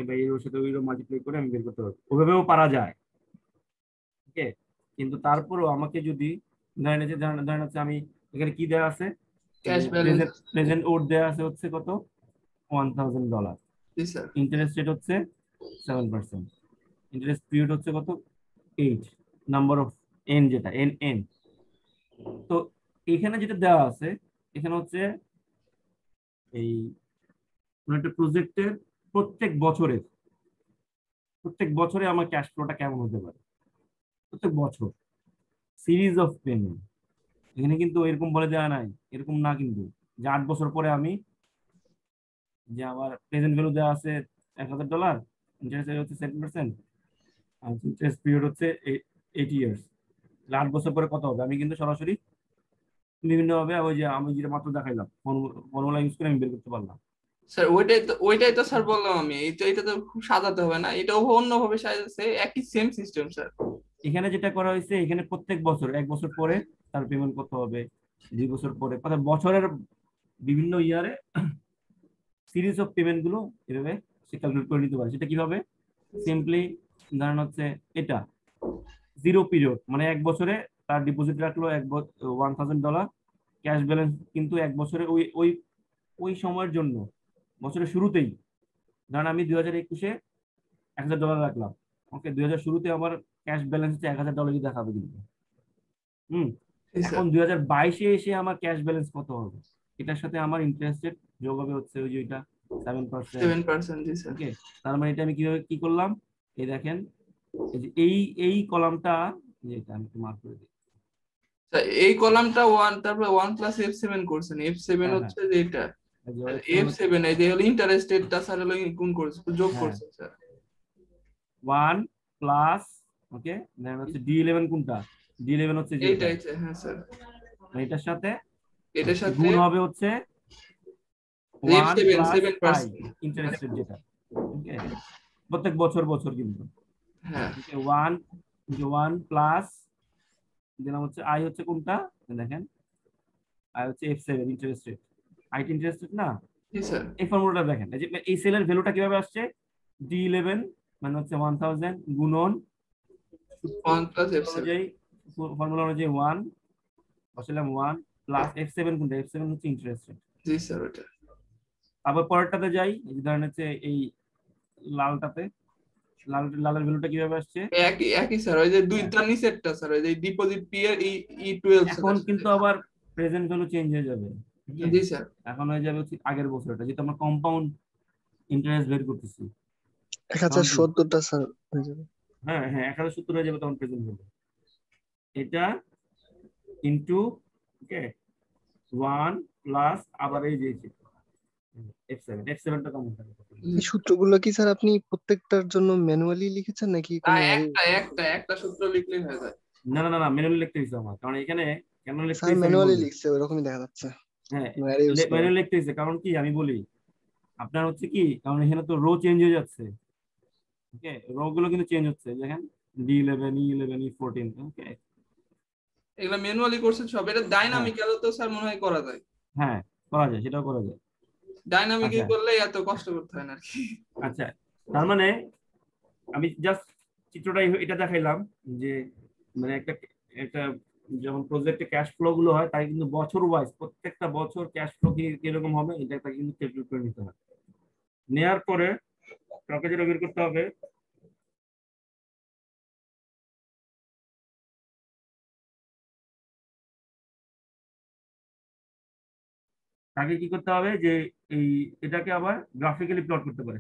বা এই রোর সাথে ওই রো মাল্টিপ্লাই করে আমি বের করতে পারবো। ওভাবেও পারা যায়, ওকে। কিন্তু তারপরেও আমাকে যদি ধরেন এই যে ধরেন হচ্ছে আমি এখানে কি দেওয়া আছে, ক্যাশ ব্যালেন্স। প্রেজেন্ট ওড দেওয়া আছে হচ্ছে কত, $1000। জি স্যার। ইন্টারেস্ট রেট হচ্ছে 7%। ইন্টারেস্ট পিরিয়ড হচ্ছে কত, 8। নাম্বার অফ এন, যেটা এন এন। তো এখানে যেটা দেওয়া আছে, এখানে হচ্ছে এই কোনো একটা প্রজেক্টের প্রত্যেক বছরে আমার ক্যাশ ফ্লোটা কেমন হতে পারে, প্রত্যেক বছর সিরিজ অফ পেমেন্ট। এখানে কিন্তু এরকম বলে দেওয়া নাই, এরকম না কিন্তু, যে 8 বছর পরে আমি, যে আমার প্রেজেন্ট ভ্যালু দেওয়া আছে $1000, ইন্টারেস্ট রেট হচ্ছে 7%, আর ইন্টারেস্ট পিরিয়ড হচ্ছে 8 ইয়ার্স। 8 বছর পরে কত হবে, আমি কিন্তু সরাসরি বিভিন্ন ভাবে ওই যে আমি যেটা মাত্র দেখাইলাম ফর্মুলা ইউজ করে আমি বের করতে পারলাম। স্যার ওইটাই তো স্যার বললাম আমি, এটা তো খুব সাজাতে হবে না, এটা অন্যভাবে সাজাচ্ছে, একই সেম সিস্টেম স্যার। এখানে যেটা করা হয়েছে, এখানে প্রত্যেক বছর 1 বছর পরে তার পেমেন্ট কত হবে, 2 বছর পরে, অর্থাৎ বছরের বিভিন্ন ইয়ারে সিরিজ অফ পেমেন্ট গুলো এভাবে সে ক্যালকুলেট করে নিতে পারে। সেটা কিভাবে, সিম্পলি ধরেন হচ্ছে এটা জিরো পিরিয়ড, মানে 1 বছরে তার ডিপোজিট রাখলো $1000, ক্যাশ ব্যালেন্স কিন্তু 1 বছরে ওই ওই ওই সময়ের জন্য বছরের শুরুতেই, ধরেন আমি 2021-এ $1000 রাখলাম, ওকে, 2000 শুরুতে আমার ক্যাশ ব্যালেন্স হচ্ছে $1000 দেখাবে কিন্তু। হুম, জি স্যার। এখন 2022-এ এসে আমার ক্যাশ ব্যালেন্স কত হবে, এটার সাথে আমার ইন্টারেস্ট রেট যোগ হবে হচ্ছে ওই যে ওইটা 7%। 7%। জি স্যার। ওকে, তার মানে এটা আমি কিভাবে কি করলাম, এই দেখেন, এই যে এই কলামটা, যেটা আমি একটু মার্ক করে দিই। স্যার, এই কলামটা 1, তারপর 1 প্লাস F7 করছেন, F7 হ্যাঁ, হ্যাঁ, হচ্ছে যে এটা, এই যে আর F7 হচ্ছে, F7 এই যে হলো ইন্টারেস্ট রেটটা স্যার হলো গুণ করছে, যোগ হ্যাঁ, করছে স্যার। 1 প্লাস, ওকে, দেন হচ্ছে D11 কোনটা, D11 হচ্ছে যেটা, এইটাই হ্যাঁ স্যার। মানে এটার সাথে এটার সাথে গুণ হবে হচ্ছে 1 F7 plus I 7%। Interest rate যেটা, ওকে, প্রত্যেক বছর কিন্তু, হ্যাঁ ওকে। 1 প্লাস দিলাম হচ্ছে I হচ্ছে কোনটা, দেখেন I হচ্ছে F7 interest rate, I interest rate না। জি স্যার। এই ফর্মুলাটা দেখেন, এই যে এই সেলের ভ্যালুটা কিভাবে আসছে, D11 মানে হচ্ছে 1000 গুণন 1 প্লাস F7। অনুযায়ী, ফর্মুলা অনুযায়ী 1 বসালাম, 1 প্লাস F7 কোনটা, F7 হচ্ছে ইন্টারেস্ট রেট। জি স্যার ওটা। আবার পরেরটাতে যাই, এই যে ধরেন হচ্ছে এই লালটাতে, লালের ভ্যালুটা কিভাবে আসছে, একই স্যার, ওই যে দুইটা নিচেরটা স্যার, ওই যে ডিপোজিট পি এর E12 এখন কিন্তু আবার প্রেজেন্ট ভ্যালু চেঞ্জ হয়ে যাবে, ঠিক আছে? জি স্যার। এখন হয়ে যাবে হচ্ছে আগের বছরটা, যেটা আমরা কম্পাউন্ড ইন্টারেস্ট বের করতেছি। 1070টা স্যার হয়ে যাবে। হ্যাঁ হ্যাঁ, 1070 হয়ে যাবে তখন প্রেজেন্ট ভ্যালু, এটা ইনটু, ওকে, 1 প্লাস আবার এই যে F7টা কেমন থাকে, এই সূত্রগুলো কি স্যার আপনি প্রত্যেকটার জন্য ম্যানুয়ালি লিখেছেন নাকি না, কোনো একটা সূত্র লিখলেই হয়ে যায়। না না না, ম্যানুয়ালি লিখতে হইছে আমার, কারণ এখানে কেন লিখতে স্যার হইছে আমি ম্যানুয়ালি বলি। লিখছে ওরকমই দেখা যাচ্ছে। হ্যাঁ, অ্যারে ইউজ করে। ম্যানুয়ালি লিখতে হইছে কারণ কি আমি বলি, আপনার হচ্ছে কি, কারণ এখানে তো রো চেঞ্জ হয়ে যাচ্ছে, ওকে, রো গুলো কিন্তু চেঞ্জ হচ্ছে, দেখেন D11 E11 E14, ওকে। এগুলা ম্যানুয়ালি করছে সব, এটা ডাইনামিক্যালও তো স্যার মনে হয় করা যায়। হ্যাঁ, করা যায়, সেটাও করা যায়। ডাইনামিক আচ্ছা করলে এত কষ্ট করতে হয় না আর কি। আচ্ছা, তার মানে আমি জাস্ট চিত্রটা এটা দেখাইলাম যে মানে একটা একটা যখন প্রজেক্টে ক্যাশ ফ্লো গুলো হয় তাই কিন্তু বছর ওয়াইজ প্রত্যেকটা বছর ক্যাশ ফ্লো কিরকম হবে এটা কিন্তু ক্যালকুলেট করে নিতে হয়। নেয়ার পরে কাউকে যেটা বের করতে হবে তাকে কি করতে হবে যে এই এটাকে আবার গ্রাফিক্যালি প্লট করতে পারে।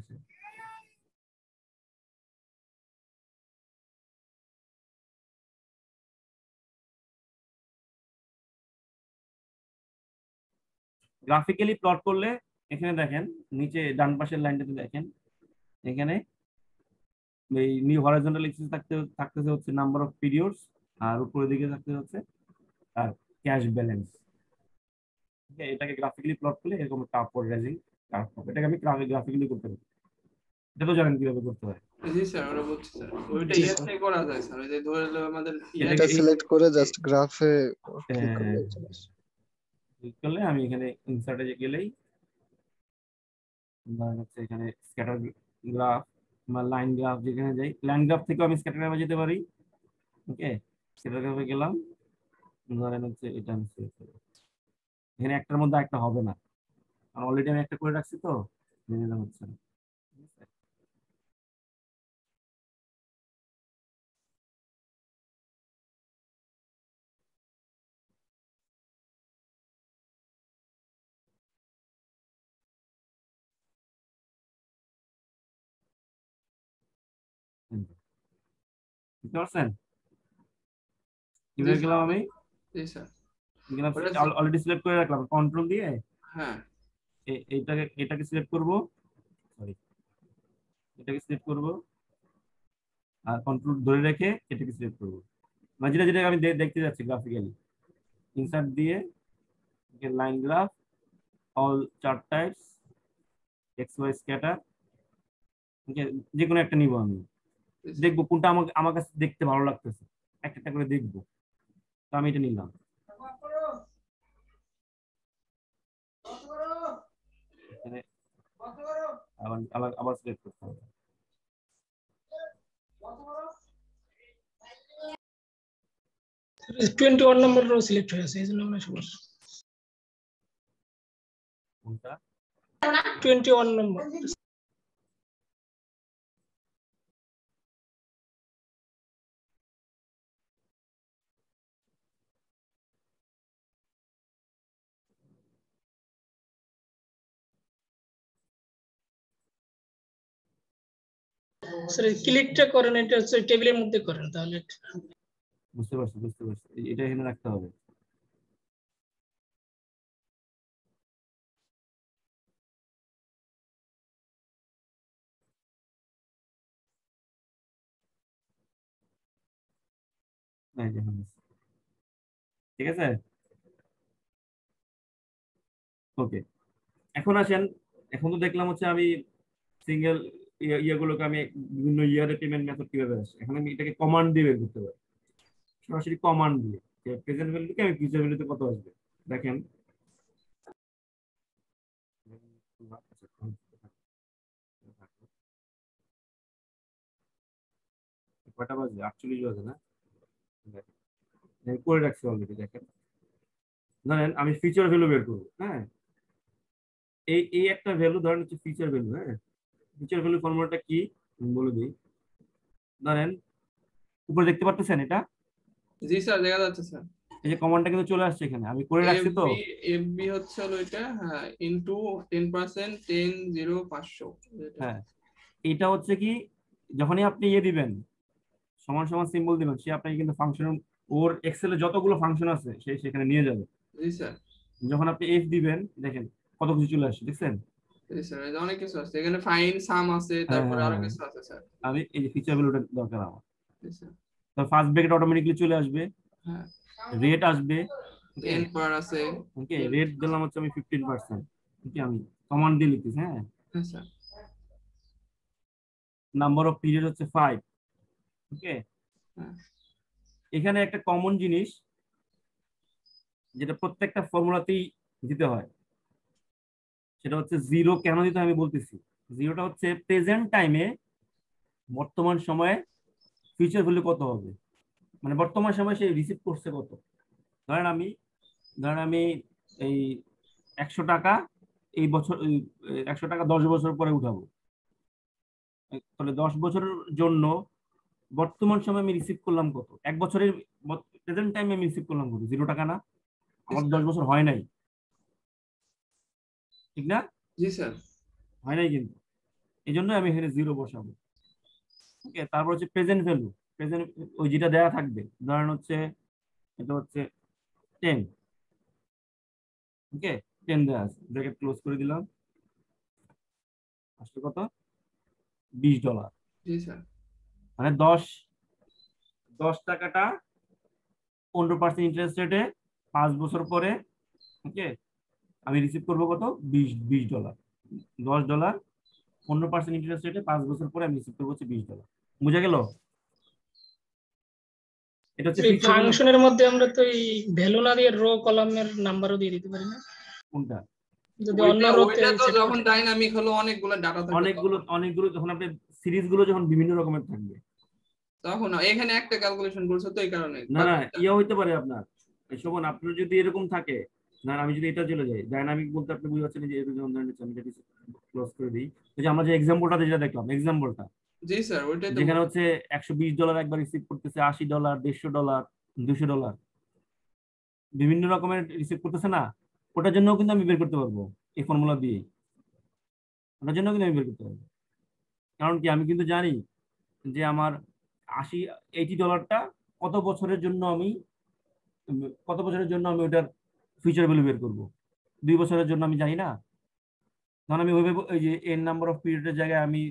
গ্রাফিক্যালি প্লট করলে এখানে দেখেন নিচে ডান পাশের লাইনটাতে দেখেন এখানে এই নিউ হরাইজন্টাল এক্সিস থাকতেছে হচ্ছে নাম্বার অফ পিরিয়ডস, আর উপরের দিকে থাকতে হচ্ছে আর ক্যাশ ব্যালেন্স। এটাকে গ্রাফিক্যালি প্লট করলে এরকম একটা আপওয়ার্ড রাইজিং কার্ভ হবে। এটাকে আমি গ্রাফিক্যালি করতে পারি, এটা তো জানেন কিভাবে করতে হয়। জি স্যার, ওরা বলছি স্যার ওইটা জি ইয়েতে স্যার, করা যায় স্যার, ওই যে ধরে নিলাম আমাদের এটাকে এটা এই সিলেক্ট করে জাস্ট গ্রাফে ক্লিক হ্যাঁ, করলে চলে আসে। ক্লিক করলে আমি এখানে ইনসার্টে গেলেই ধরেন হচ্ছে এখানে স্ক্যাটার গ্রাফ বা লাইন গ্রাফ, যেখানে যাই লাইন গ্রাফ থেকেও আমি স্ক্যাটার গ্রাফে যেতে পারি। ওকে, স্ক্যাটার গ্রাফে গেলাম, ধরেন হচ্ছে এটা আমি select করবো। এখানে একটার মধ্যে একটা হবে না, কারণ অলরেডি আমি একটা করে রাখছি তো এটা হচ্ছে না। ঠিক আছে? বুঝতে পারছেন জি কিভাবে স্যার গেলাম আমি? জি স্যার গেলাম, ওটা অলরেডি সিলেক্ট করে রাখলাম, কন্ট্রোল দিয়ে হ্যাঁ এটাকে সিলেক্ট করব, সরি এটাকে সিলেক্ট করব আর কন্ট্রোল ধরে রেখে এটাকে সিলেক্ট করব, মানে যেটা যেটা আমি দেখতে যাচ্ছি গ্রাফিক্যালি ইনসার্ট দিয়ে line graph all chart types x y scatter, যে কোনো একটা নিব আমি, জি স্যার। দেখবো কোনটা আমার কাছে দেখতে ভালো লাগতেছে, একটা একটা করে দেখবো। তো আমি এটা নিলাম, এখানে আবার সিলেক্ট করতে হবে। 21 নম্বর রো সিলেক্ট হয়েছে, এই জন্য আমরা সমস্যা। কোনটা? 21 নম্বর। স্যার ক্লিকটা করেন, এটা হচ্ছে টেবিলের মধ্যে করেন তাহলে। বুঝতে পারছি বুঝতে পারছি, এটা এখানে রাখতে হবে। এই যে এখানে। ঠিক আছে, ওকে। এখন আসেন, এখন তো দেখলাম হচ্ছে আমি সিঙ্গেল ইয়েগুলোকে আমি বিভিন্ন ইয়ারে পেমেন্ট মেথড কিভাবে আসে, এখন আমি এটাকে কমান্ড দিয়ে বের করতে পারি, সরাসরি কমান্ড দিয়ে যে প্রেজেন্ট ভ্যালু থেকে আমি ফিউচার ভ্যালুতে কত আসবে দেখেন। কয়টা বাজে? 48 বাজে না? দেখেন, আমি করে রাখছি অলরেডি। দেখেন ধরেন আমি ফিচার ভ্যালু বের করবো, হ্যাঁ এই এই একটা ভ্যালু ধরেন হচ্ছে ফিচার ভ্যালু। হ্যাঁ, ফিচার ভ্যালু ফর্মুলাটা কি আমি বলে দিই। ধরেন উপরে দেখতে পাচ্ছেন এটা, জি স্যার দেখা যাচ্ছে স্যার। এই যে কমান্ডটা কিন্তু চলে আসছে এখানে, আমি করে রাখছি তো। এফবি হচ্ছে হলো এটা, হ্যাঁ ইনটু 10% 10 0 500। হ্যাঁ, এটা হচ্ছে কি যখনই আপনি ইয়ে দিবেন সমান সমান সিম্বল দিবেন, সে আপনাকে কিন্তু ফাংশন, ওর এক্সেলে যতগুলো ফাংশন আছে সে সেখানে নিয়ে যাবে। জি স্যার যখন আপনি এফ দিবেন দেখেন কত কিছু চলে আসছে, দেখছেন? জি স্যার, এই যে অনেক কিছু আছে এখানে, ফাইন সাম আছে, হ্যাঁ তারপরে হ্যাঁ আরো হ্যাঁ, কিছু আছে স্যার। আমি এই যে ফিচার ভ্যালুটা দরকার আমার, জি স্যার তো ফার্স্ট ব্র্যাকেট অটোমেটিকলি চলে আসবে, হ্যাঁ। রেট আসবে। এন পার আছে। ওকে, রেট দিলাম হচ্ছে আমি 15%। ওকে, আমি কমান্ড দিয়ে লিখতেছি। হ্যাঁ, হ্যাঁ স্যার নাম্বার অফ পিরিয়ড হচ্ছে 5। ওকে, হ্যাঁ এখানে একটা কমন জিনিস যেটা প্রত্যেকটা ফর্মুলাতেই দিতে হয়, সেটা হচ্ছে জিরো কেন দিতে হয় আমি বলতেছি। জিরোটা হচ্ছে প্রেজেন্ট টাইমে, বর্তমান সময়ে ফিউচার ভ্যালু কত হবে, মানে বর্তমান সময়ে সে রিসিভ করছে কত। ধরেন আমি এই 100 টাকা এই বছর, 100 টাকা 10 বছর পরে উঠাবো, তাহলে 10 বছরের জন্য বর্তমান সময় আমি রিসিভ করলাম কত, 1 বছরের প্রেজেন্ট টাইমে আমি রিসিভ করলাম কত, 0 টাকা না? আমার 10 বছর হয় নাই, ঠিক না? জি স্যার। হয় নাই কিন্তু, এই জন্য আমি এখানে জিরো বসাবো। ওকে, তারপর হচ্ছে প্রেজেন্ট ভ্যালু। প্রেজেন্ট ওই যেটা দেওয়া থাকবে, ধরেন হচ্ছে এটা হচ্ছে 10। ওকে, 10 দেওয়া আছে, ব্র্যাকেট ক্লোজ করে দিলাম। আসলে কত? $20। জি স্যার। মানে 10 টাকাটা 15% ইন্টারেস্ট রেটে 5 বছর পরে, ওকে, আমি রিসিভ করবো কত? $20। $10 15% ইন্টারেস্ট রেটে 5 বছর পরে আমি রিসিভ করবো হচ্ছে $20। বুঝা গেল? এটা হচ্ছে এই ফিউচার ভ্যালু। ফাংশনের মধ্যে আমরা তো এই ভ্যালু না দিয়ে রো কলামের নাম্বারও দিয়ে দিতে পারি না? কোনটা? যদি অন্য রোতে ওইটা তো যখন ডাইনামিক হলো অনেকগুলো ডাটা থাকবে, অনেকগুলো যখন আপনি সিরিজ গুলো যখন বিভিন্ন রকমের থাকবে, তখন এখানে একটা ক্যালকুলেশন করছে তো এই কারণে। না ইয়ে হইতে পারে আপনার। শোভন, আপনার যদি এরকম থাকে, না আমি যদি এটা চলে যাই ডাইনামিক বলতে আপনি বুঝতে পারছেন যে এরকম ধরনের, আমি যদি ক্লোজ করে দিই, এই যে আমরা যে এক্সাম্পলটা যেটা দেখলাম, এক্সাম্পলটা জি স্যার, ওইটাই তো যেখানে হচ্ছে $120 একবার রিসিভ করতেছে, $80, $150, $200 বিভিন্ন রকমের রিসিভ করতেছে না, ওটার জন্য কিন্তু আমি বের করতে পারবো এই ফর্মুলা দিয়ে। ওটার জন্য কিন্তু আমি বের করতে পারবো, কারণ কি আমি কিন্তু জানি যে আমার $80 কত বছরের জন্য আমি ওটার ফিউচার ভ্যালু বের করবো। 2 বছরের জন্য আমি জানি না, তখন আমি ওইভাবে ওই যে এন নাম্বার অফ পিরিয়ডের জায়গায় আমি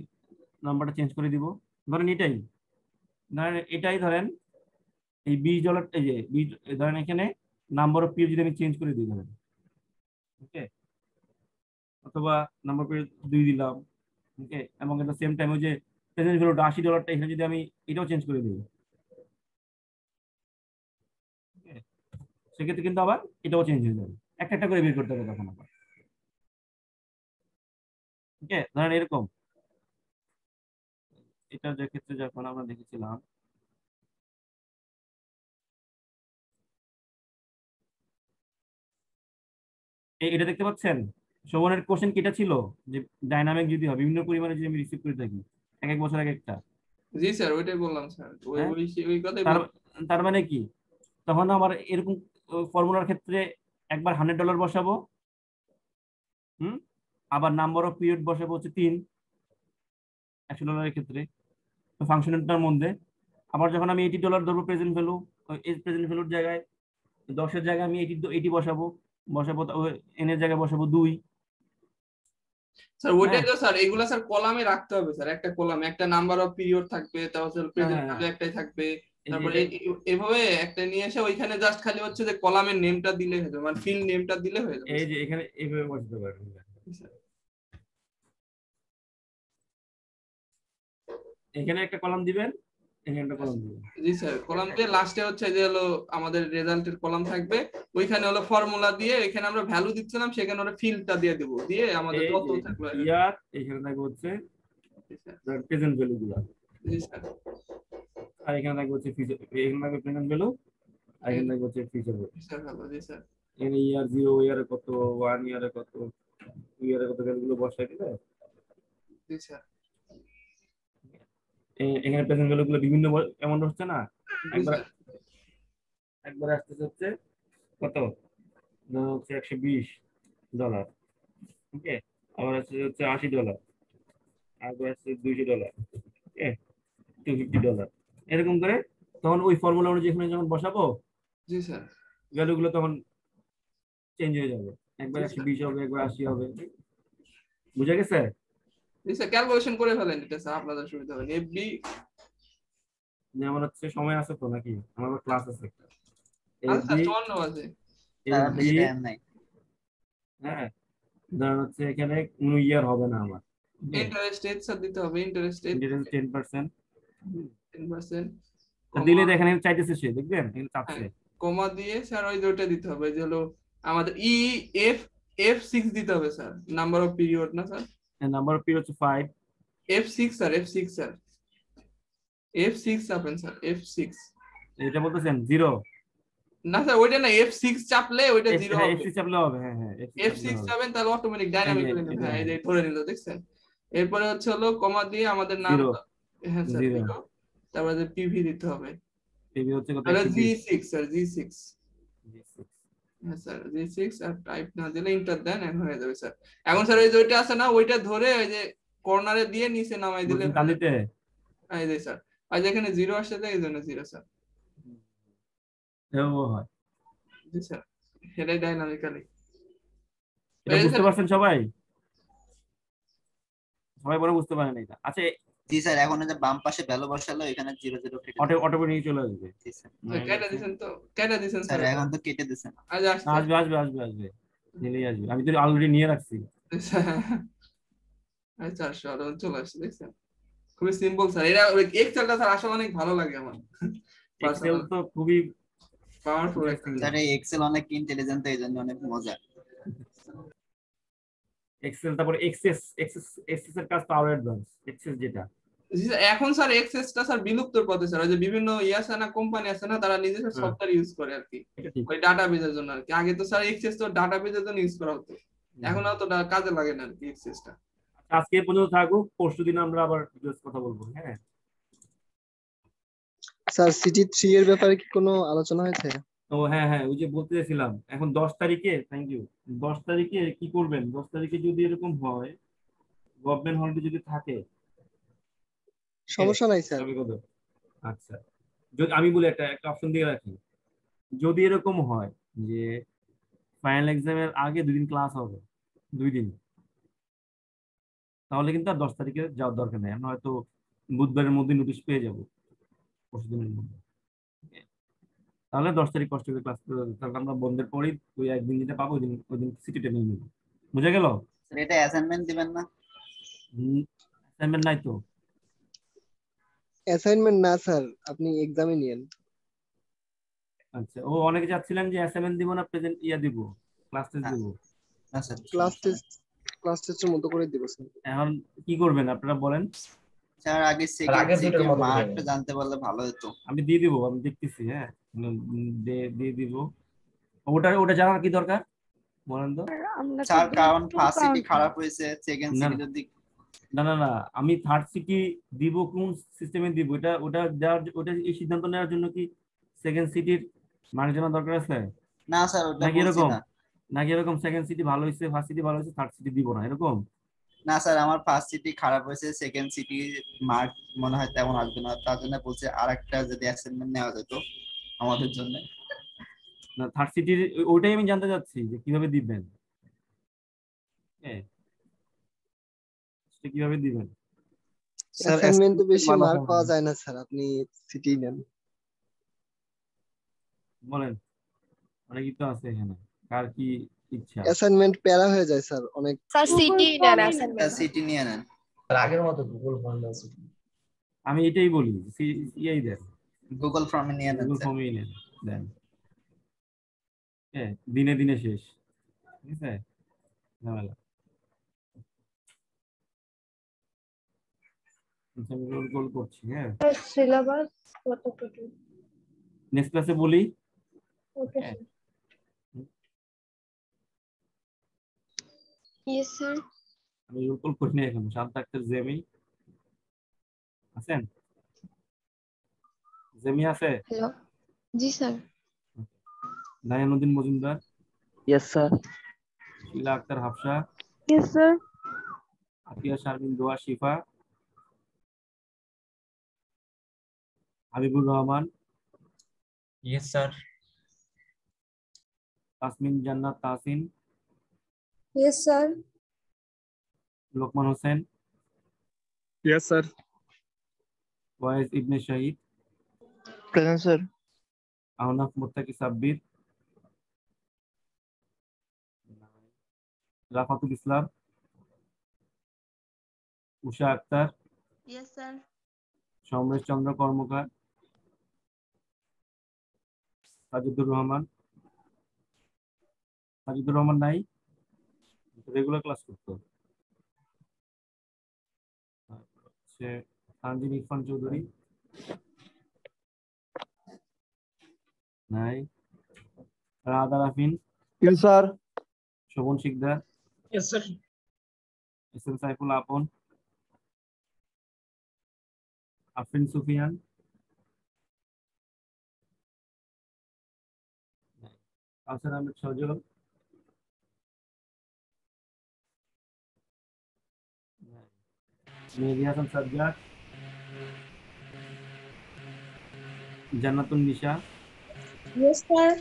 নাম্বারটা চেঞ্জ করে দিব। ধরেন ধরেন এই $20, এই যে ধরেন এখানে নাম্বার অফ পিরিয়ড যদি আমি চেঞ্জ করে দিই, ধরেন ওকে, অথবা নাম্বার অফ পিরিয়ড 2 দিলাম, ওকে, এবং এটা সেম টাইম ওই যে প্রেজেন্ট ভ্যালুটা $80 এখানে যদি আমি এটাও চেঞ্জ করে দিই, সেক্ষেত্রে কিন্তু আবার এটাও চেঞ্জ হয়ে যাবে। একটা একটা করে বের করতে হবে তখন আবার। ওকে, ধরেন এরকম এটার যে ক্ষেত্রে যখন আমরা দেখেছিলাম, এটা দেখতে পাচ্ছেন শোভনের কোশ্চেন কিটা ছিল যে ডাইনামিক যদি হয়, বিভিন্ন পরিমাণে যদি আমি রিসিভ করে থাকি এক এক বছর এক একটা। জি স্যার, ওইটাই বললাম স্যার, ওই হ্যাঁ? ওই কথাই তার মানে কি, তখন আমার এরকম ফর্মুলার ক্ষেত্রে একবার $100 বসাবো, আবার নাম্বার অফ পিরিয়ড বসাবো হচ্ছে 3 $100 ক্ষেত্রে ফাংশনটার মধ্যে। আবার যখন আমি $80 ধরবো প্রেজেন্ট ভ্যালু, প্রেজেন্ট ভ্যালুর জায়গায় 10-এর জায়গায় আমি 80 বসাবো এন এর জায়গায় বসাবো 2। স্যার ওইটাই তো স্যার, এগুলা স্যার কলামে রাখতে হবে স্যার, একটা কলামে একটা নাম্বার অফ পিরিয়ড থাকবে, তারপর প্রেজেন্ট ভ্যালু একটাই থাকবে, তারপরে এভাবে একটা নিয়ে এসে ওইখানে জাস্ট খালি হচ্ছে যে কলামের নেমটা দিলে হয়ে যাবে, মানে ফিল্ড নেমটা দিলে হয়ে যাবে। এই যে এখানে এইভাবে বসাতে পারবেন। এখানে একটা কলাম দিবেন, এখানে একটা কলাম দিবেন। জি স্যার, কলাম দিয়ে লাস্টে হচ্ছে যে হলো আমাদের রেজাল্টের কলাম থাকবে, ওইখানে হলো ফর্মুলা দিয়ে এখানে আমরা ভ্যালু দিচ্ছিলাম, সেখানে ওরা ফিল্ডটা দিয়ে দেব, দিয়ে আমাদের যত থাকবে ইয়ার এখানে থাকবে হচ্ছে প্রেজেন্ট ভ্যালু গুলো। জি স্যার। আর এখানে থাকবে হচ্ছে ফিউচার, এখানে থাকবে প্রেজেন্ট ভ্যালু, আর এখানে থাকবে হচ্ছে ফিউচার ভ্যালু। জি স্যার। এখানে ইয়ার 0, ইয়ারে কত, 1 ইয়ারে কত, 2 ইয়ারে কত ভ্যালুগুলো বসাই দিলে, জি স্যার। এখানে প্রেজেন্ট ভ্যালু গুলো বিভিন্ন এমন হচ্ছে না, একবার আসতেছে হচ্ছে কত, হচ্ছে $120, ওকে, আবার আসছে হচ্ছে $80, আবার আসছে $200, ওকে, $250, এরকম করে। তখন ওই ফর্মুলা অনুযায়ী এখানে যখন বসাবো, জি স্যার, ভ্যালু গুলো তখন চেঞ্জ হয়ে যাবে, একবার 120 হবে, একবার 80 হবে। বুঝা গেছে? জি স্যার, ক্যালকুলেশন করে ফেলেন এটা স্যার, আপনাদের সুবিধা হবে। এফবি যেমন হচ্ছে সময় আছে তো নাকি, আমার ক্লাস আছে একটা। আচ্ছা 54 আছে হ্যাঁ, ধরেন হচ্ছে এখানে কোনো ইয়ার হবে না আমার, ইন্টারেস্ট রেট স্যার দিতে হবে, ইন্টারেস্ট রেট 10% দিলে এখানে চাইতেছে সে, দেখবেন এখানে চাচ্ছে কমা দিয়ে স্যার ওই দুটো দিতে হবে, যে হলো আমাদের ই এফ F6 দিতে হবে স্যার, নাম্বার অফ পিরিয়ড না স্যার? নাম্বার অফ পিরিয়ড হচ্ছে 5। F6 sir, F6 sir, F6 চাপেন sir, F6। এটা বলতেছেন 0? না স্যার ওইটা না, F6 চাপলে ওইটা 0 হ্যাঁ হবে। F6 চাপলে হবে, হ্যাঁ হ্যাঁ F6 চাপেন তাহলে অটোমেটিক ডাইনামিক্যালি নেবে। হ্যাঁ এই যে ধরে নিল, দেখছেন? এরপরে হচ্ছে হলো কমা দিয়ে আমাদের নাম, 0 হ্যাঁ স্যার 0 0, তারপরে যে পিভি দিতে হবে। পিভি হচ্ছে কত? তাহলে G6 স্যার, G6। G6। হ্যাঁ স্যার G6, আর টাইপ না দিলে এন্টার দেন, এখন হয়ে যাবে স্যার। এখন স্যার ওই যে ওইটা আছে না, ওইটা ধরে ওই যে কর্নারে দিয়ে নিচে নামাই দিলে বুঝছেন কালিতে? এই যে স্যার, আর যেখানে 0 আসছে এই জন্য 0 স্যার। এও হয়। জি স্যার, সেটাই ডাইনামিক্যালি। এটা বুঝতে পারছেন সবাই? সবাই বড় বুঝতে পারেন এটা? আচ্ছা জি স্যার, এখন যে বাম পাশে ভ্যালু বসালো এখানে 0 0 কেটে অটোমেটিক চলে আসবে। জি স্যার। কেটে দিছেন তো, কেটে দিছেন স্যার স্যার, এখন তো কেটে দিছেন। আজ আসছে। আসবে আসবে আসবে আসবে, নিলেই আসবে। আমি তো অলরেডি নিয়ে রাখছি। আচ্ছা সরল চলে আসছে, দেখছেন? খুবই সিম্পল স্যার। এটা এক্সেলটা স্যার আসলে অনেক ভালো লাগে আমার। এক্সেল তো খুবই পাওয়ারফুল একটা স্যার এই এক্সেল অনেক ইন্টেলিজেন্ট, এই জন্য অনেক মজা। এক্সেল, তারপরে এক্সেস এক্সেস এর কাজ পাওয়ার অ্যাডভান্স এক্সেস যেটা। এখন স্যার এক্সেসটা স্যার বিলুপ্তর পথে স্যার। ওই যে বিভিন্ন আছে না, কোম্পানি আছে না, তারা নিজস্ব সফটওয়্যার ইউজ করে আর কি, এটা ঠিক। ওই ডাটাবেজের জন্য আর কি। আগে তো স্যার এক্সেস তো ডাটাবেজের জন্য ইউজ করা হতো, এখন অত কাজে লাগে না আর কি এক্সেসটা। আজকে এই পর্যন্ত থাকুক, পরশুদিন আমরা আবার ডিটেইলস কথা বলবো। হ্যাঁ স্যার CT3 এর ব্যাপারে কি কোনো আলোচনা হয়েছে? তো হ্যাঁ হ্যাঁ, ওই যে বলতে চাইছিলাম, এখন 10 তারিখে, থ্যাংক ইউ, 10 তারিখে কি করবেন? 10 তারিখে যদি এরকম হয়, গভর্নমেন্ট হলিডে যদি থাকে, সমস্যা নাই স্যার। আচ্ছা, যদি আমি বলি একটা একটা অপশন দিয়ে রাখি, যদি এরকম হয় যে ফাইনাল এক্সামের আগে 2 দিন ক্লাস হবে, 2 দিন, তাহলে কিন্তু আর 10 তারিখে যাওয়ার দরকার নেই। আমরা হয়তো বুধবারের মধ্যে নোটিশ পেয়ে যাবো, পরশুদিনের মধ্যে। তাহলে 10 তারিখ কষ্ট করে ক্লাস করে, তাহলে আমরা বন্ধের পরেই ওই একদিন যেটা পাবো ওই দিন ছুটিটা নিয়ে নেবো। বুঝা গেল? স্যার এটা অ্যাসাইনমেন্ট দিবেন না? অ্যাসাইনমেন্ট নাই তো। অ্যাসাইনমেন্ট না স্যার, আপনি এক্সামে নিয়েন। আচ্ছা, ও অনেকে চাচ্ছিলেন যে অ্যাসাইনমেন্ট দিব না, প্রেজেন্ট দিব, ক্লাস টেস্ট দিব। না স্যার, ক্লাস টেস্টের মতো করে দিব স্যার। এখন কি করবেন আপনারা বলেন? স্যার আগে সেকেন্ড সিটি মার্কটা জানতে পারলে ভালো হতো। আমি দিয়ে দিব, আমি দেখতেছি। হ্যাঁ দিয়ে দিব। ওটা জানার কি দরকার বলেন তো? স্যার কারণ ফার্স্ট সিটি খারাপ হয়েছে, সেকেন্ড সিটি যদি না না না, আমি থার্ড সিটি দিব কোন সিস্টেমে দিব, ওটা দেওয়ার, ওটা এই সিদ্ধান্ত নেওয়ার জন্য কি সেকেন্ড সিটির মার্ক জানা দরকার আছে? না স্যার ওটা নাকি বলছি এরকম, না। নাকি এরকম সেকেন্ড সিটি ভালো হয়েছে, ফার্স্ট সিটি ভালো হয়েছে, থার্ড সিটি দিব না, এরকম? না স্যার, আমার ফার্স্ট সিটি খারাপ হয়েছে, সেকেন্ড সিটি মার্ক মনে হয় তেমন আসবে না, তার জন্য বলছে আরেকটা যদি অ্যাসাইনমেন্ট নেওয়া যেত আমাদের জন্য। না, থার্ড সিটির ওইটাই আমি জানতে চাচ্ছি যে কিভাবে দিবেন। হ্যাঁ, সেটা কিভাবে দিবেন? অ্যাসাইনমেন্টে বেশি মার্ক পাওয়া যায় না স্যার, আপনি সিটি নেন। বলেন, অনেকই তো আছে এখানে, কার কি ইচ্ছা? অ্যাসাইনমেন্ট প্যারা হয়ে যায় স্যার অনেক। স্যার সিটি নেন অ্যাসাইনমেন্ট। সিটি নিয়ে নেন। আগের মতো গুগল ফর্ম আছে। আমি এটাই বলি, ইয়াই দেন, গুগল ফর্মে নিয়ে নেন গুগল স্যার। ফর্মেই নেন, দেন। হ্যাঁ, দিনে দিনে শেষ, ঠিক আছে, ঝামেলা। আচ্ছা, আমি গোল করছি। হ্যাঁ, সিলেবাস কত কত? নেক্সট ক্লাসে বলি। Okay sir. Yes sir. আমি রোল করি না এখন। শান্ত আক্তার জেমি আছেন? জেমি আছে? হ্যালো, জি sir. Naimuddin Majumdar? Yes sir. Shila Akter Hafsa? Yes sir. Atiya Sharmin Doya Shifa? Habibur Rahman? Yes sir. Tasmin Jannat Tasin? Yes sir. Lokman Hossain? Yes sir. Owais Ibne Shahid? Present sir. Ahnaf Muttaki Sabbir? Rafatul Islam? Usha Akter? Yes sir. Samaresh Chandra Karmakar? Sajidur Rahman? Sajidur Rahman নাই? রেগুলার ক্লাস করতো। হচ্ছে তানজিম ইরফান চৌধুরী নাই। Rahat Arafin, yes sir. Shovon Sikder, yes sir. S M Saiful Apon, Afrin Sufian, Kawsar Ahmed Sajal, Mehedi Hasan Sajjad, Jannatun Nisha, yes sir.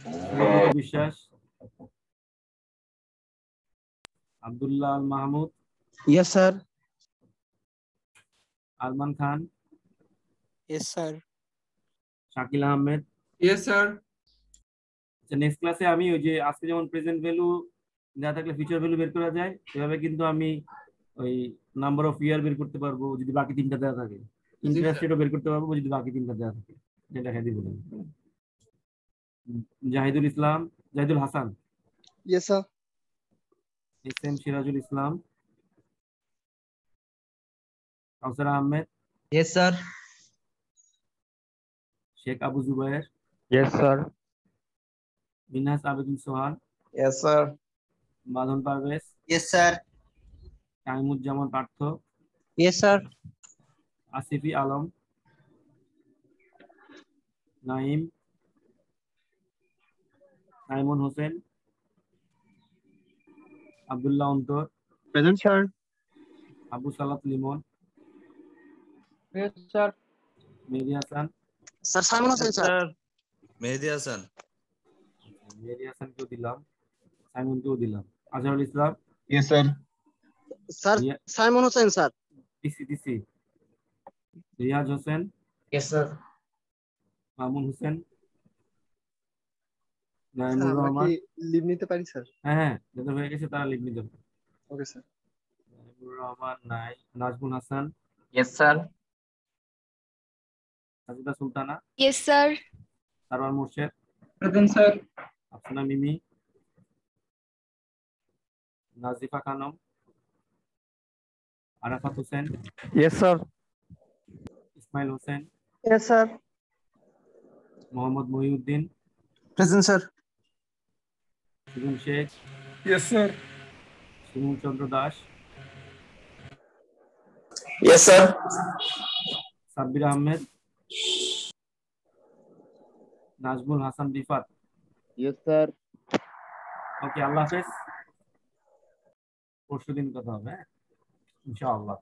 Subrata Biswas, Abdullah Al Mahmud, yes sir. Arman Khan, yes sir. Shakil Ahmed. Yes sir. আচ্ছা, next ক্লাসে আমি ওই যে আজকে যেমন প্রেজেন্ট ভ্যালু দেওয়া থাকলে ফিউচার ভ্যালু বের করা যায়, সেভাবে কিন্তু আমি ওই নাম্বার অফ ইয়ার বের করতে পারবো যদি বাকি তিনটা দেওয়া থাকে, ইন্টারেস্ট রেটও বের করতে পারবো যদি বাকি তিনটা দেওয়া থাকে। যেটা হেদি বলেন। Zahidul Islam, Zahidul Hasan, yes sir. S M Sirajul Islam, Kawsar Ahmed, yes sir. Sheikh Abu Zubair, yes sir. Minhas Abedul Sohan, yes sir. Badhan Parvez, yes sir. Taimuzzaman Partha, yes sir. Asifi Alam, Naim, Naimun Hossain, Abdullah Antar, present sir. Abu Salat Limon, yes sir. Mehedi Hasan, sir Saimon Hossain sir. Mehedi Hasan. Mehedi হাসানকেও দিলাম, সাইমনকেও দিলাম। Azharul Islam, yes sir. Sir Riya- Simon Hossain sir. দিছি। Riaz Hossain, yes sir. Mamun Hossain, sir Naimur আমরা রহমান। কি লিভ নিতে পারি স্যার? হ্যাঁ, যাদের হয়ে গেছে তারা লিখ নিতে হবে। Okay sir. নাইমুর রহমান নাই, Nazmul Hasan, yes sir. Sajida Sultana, yes sir. Sarwar Murshed, present sir. Afsana Mimi, Nazifa Khanam, Arafat Hossain, yes sir. Ismail Hossain, yes sir. Mohammad Mohiuddin, present sir. Sujon Sheikh, yes sir. Sunil Chandra Das, yes sir. Sabbir Ahmed, Nazmul Hasan Rifat. Yes sir. Okay, আল্লাহ হাফেজ। পরশুদিন কথা হবে, হ্যাঁ ইনশাআল্লাহ।